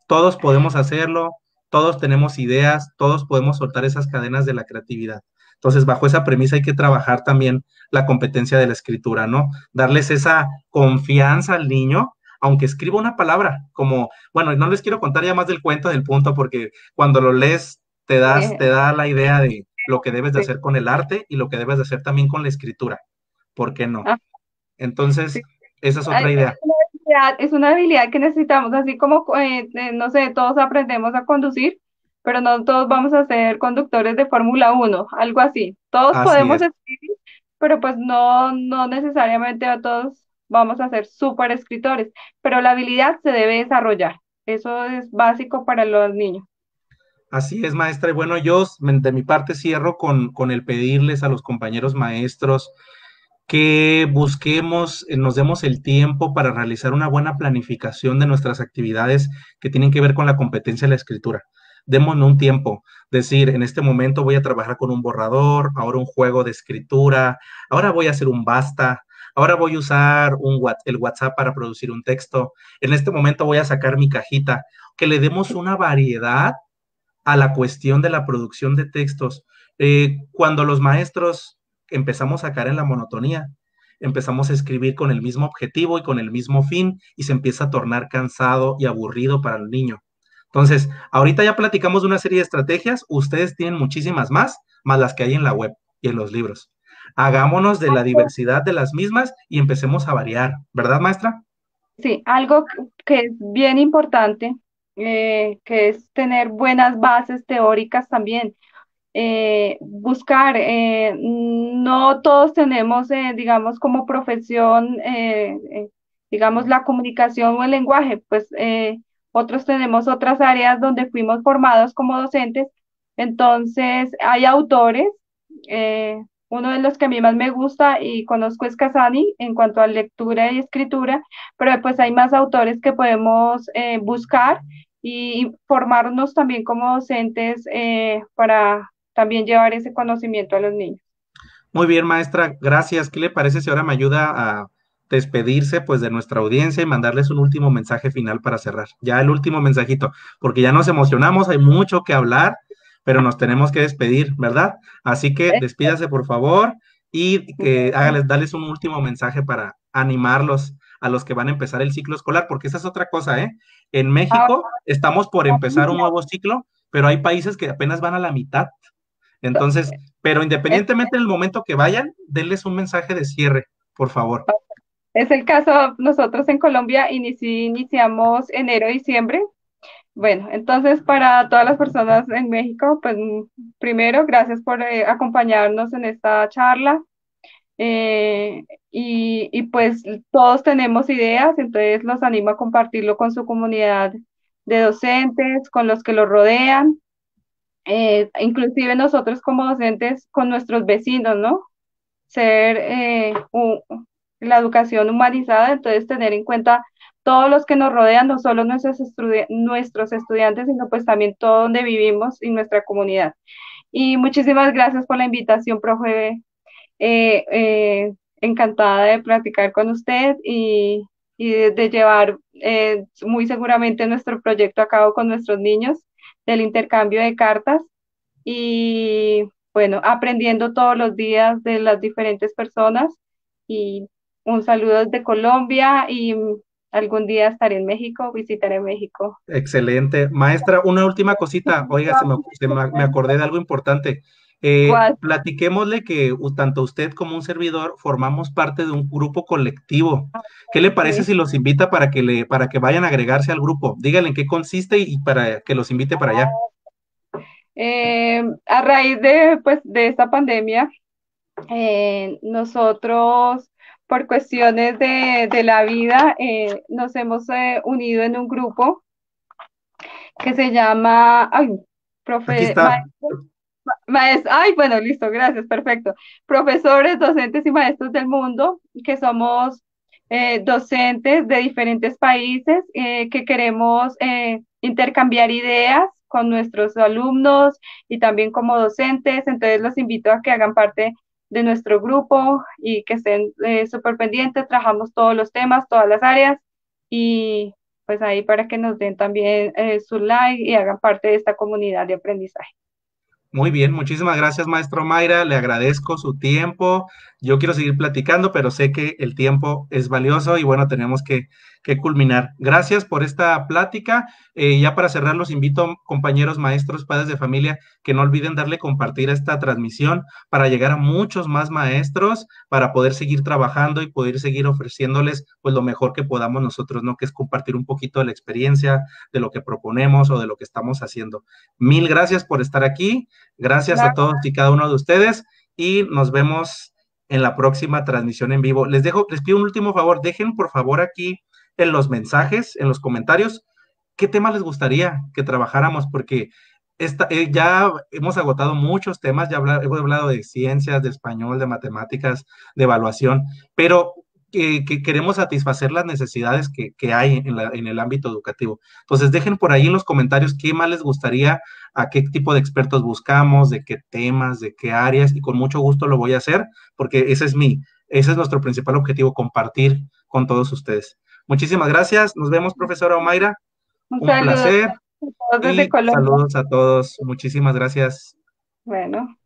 Todos podemos hacerlo, todos tenemos ideas, todos podemos soltar esas cadenas de la creatividad. Entonces, bajo esa premisa hay que trabajar también la competencia de la escritura, ¿no? Darles esa confianza al niño, aunque escriba una palabra, como, bueno, no les quiero contar ya más del cuento del punto, porque cuando lo lees te Eh, da la idea de lo que debes de sí. hacer con el arte y lo que debes de hacer también con la escritura. ¿Por qué no? Ah, Entonces, sí. esa es Ay, otra idea. es una habilidad que necesitamos, así como, no sé, todos aprendemos a conducir, pero no todos vamos a ser conductores de Fórmula 1 algo así. Todos Así podemos es. escribir, pero pues no necesariamente a todos vamos a ser súper escritores, pero la habilidad se debe desarrollar. Eso es básico para los niños. Así es, maestra. Y bueno, yo de mi parte cierro con el pedirles a los compañeros maestros que busquemos, nos demos el tiempo para realizar una buena planificación de nuestras actividades que tienen que ver con la competencia de la escritura. Démonos un tiempo, decir, en este momento voy a trabajar con un borrador, ahora un juego de escritura, ahora voy a hacer un basta, ahora voy a usar el WhatsApp para producir un texto, en este momento voy a sacar mi cajita, que le demos una variedad a la cuestión de la producción de textos. Cuando los maestros empezamos a caer en la monotonía, empezamos a escribir con el mismo objetivo y con el mismo fin y se empieza a tornar cansado y aburrido para el niño. Entonces, ahorita ya platicamos de una serie de estrategias, ustedes tienen muchísimas más las que hay en la web y en los libros. Hagámonos de la diversidad de las mismas y empecemos a variar, ¿verdad, maestra? Sí, algo que es bien importante, que es tener buenas bases teóricas también. Buscar, no todos tenemos, digamos, como profesión, digamos, la comunicación o el lenguaje, pues otros tenemos otras áreas donde fuimos formados como docentes. Entonces, hay autores, uno de los que a mí más me gusta y conozco es Casani en cuanto a lectura y escritura, pero pues hay más autores que podemos buscar y formarnos también como docentes para también llevar ese conocimiento a los niños. Muy bien, maestra, gracias. ¿Qué le parece si ahora me ayuda a despedirse pues de nuestra audiencia y mandarles un último mensaje final para cerrar? Ya el último mensajito, porque ya nos emocionamos, hay mucho que hablar, pero nos tenemos que despedir, ¿verdad? Así que despídase por favor y que darles un último mensaje para animarlos a los que van a empezar el ciclo escolar, porque esa es otra cosa, ¿eh? En Ahora, México estamos por empezar un nuevo ciclo, pero hay países que apenas van a la mitad. Entonces, pero es, independientemente del momento que vayan, denles un mensaje de cierre, por favor. es el caso, nosotros en Colombia iniciamos enero, diciembre. Bueno, entonces para todas las personas en México, pues primero, gracias por acompañarnos en esta charla. Y pues todos tenemos ideas, entonces los animo a compartirlo con su comunidad de docentes, con los que los rodean, inclusive nosotros como docentes con nuestros vecinos, ¿no? Ser la educación humanizada, entonces tener en cuenta todos los que nos rodean, no solo nuestros estudiantes, sino pues también todo donde vivimos y nuestra comunidad. Y muchísimas gracias por la invitación, profe. Encantada de platicar con usted y de llevar muy seguramente nuestro proyecto a cabo con nuestros niños del intercambio de cartas y bueno, aprendiendo todos los días de las diferentes personas y un saludo desde Colombia y algún día estaré en México, visitaré México. Excelente. Maestra, una última cosita. Oiga, me acordé de algo importante. ¿Cuál? Platiquémosle que tanto usted como un servidor formamos parte de un grupo colectivo. ¿Qué le parece Sí. si los invita para que vayan a agregarse al grupo? Díganle en qué consiste y para que los invite para allá. A raíz de, pues, de esta pandemia, nosotros, por cuestiones de la vida, nos hemos unido en un grupo que se llama, ay, Aquí profe, está. ay, bueno, listo, gracias, perfecto. Profesores, docentes y maestros del mundo, que somos docentes de diferentes países, que queremos intercambiar ideas con nuestros alumnos y también como docentes. Entonces los invito a que hagan parte de nuestro grupo y que estén súper pendientes. Trabajamos todos los temas, todas las áreas y pues ahí para que nos den también su like y hagan parte de esta comunidad de aprendizaje. Muy bien, muchísimas gracias, maestro Mayra. Le agradezco su tiempo. Yo quiero seguir platicando, pero sé que el tiempo es valioso y bueno, tenemos que culminar. Gracias por esta plática. Ya para cerrar, los invito, compañeros, maestros, padres de familia, que no olviden darle compartir esta transmisión para llegar a muchos más maestros, para poder seguir trabajando y poder seguir ofreciéndoles pues lo mejor que podamos nosotros, ¿no? Que es compartir un poquito de la experiencia, de lo que proponemos o de lo que estamos haciendo. Mil gracias por estar aquí. Gracias a todos y cada uno de ustedes y nos vemos en la próxima transmisión en vivo. Les pido un último favor, dejen por favor aquí en los mensajes, en los comentarios, qué tema les gustaría que trabajáramos, porque ya hemos agotado muchos temas, hemos hablado de ciencias, de español, de matemáticas, de evaluación, pero que queremos satisfacer las necesidades que hay en el ámbito educativo. Entonces, dejen por ahí en los comentarios qué más les gustaría, a qué tipo de expertos buscamos, de qué temas, de qué áreas, y con mucho gusto lo voy a hacer, porque ese es nuestro principal objetivo, compartir con todos ustedes. Muchísimas gracias. Nos vemos, profesora Omaira. Un Un saludo placer a todos desde y Colombia. saludos a todos. Muchísimas gracias. Bueno.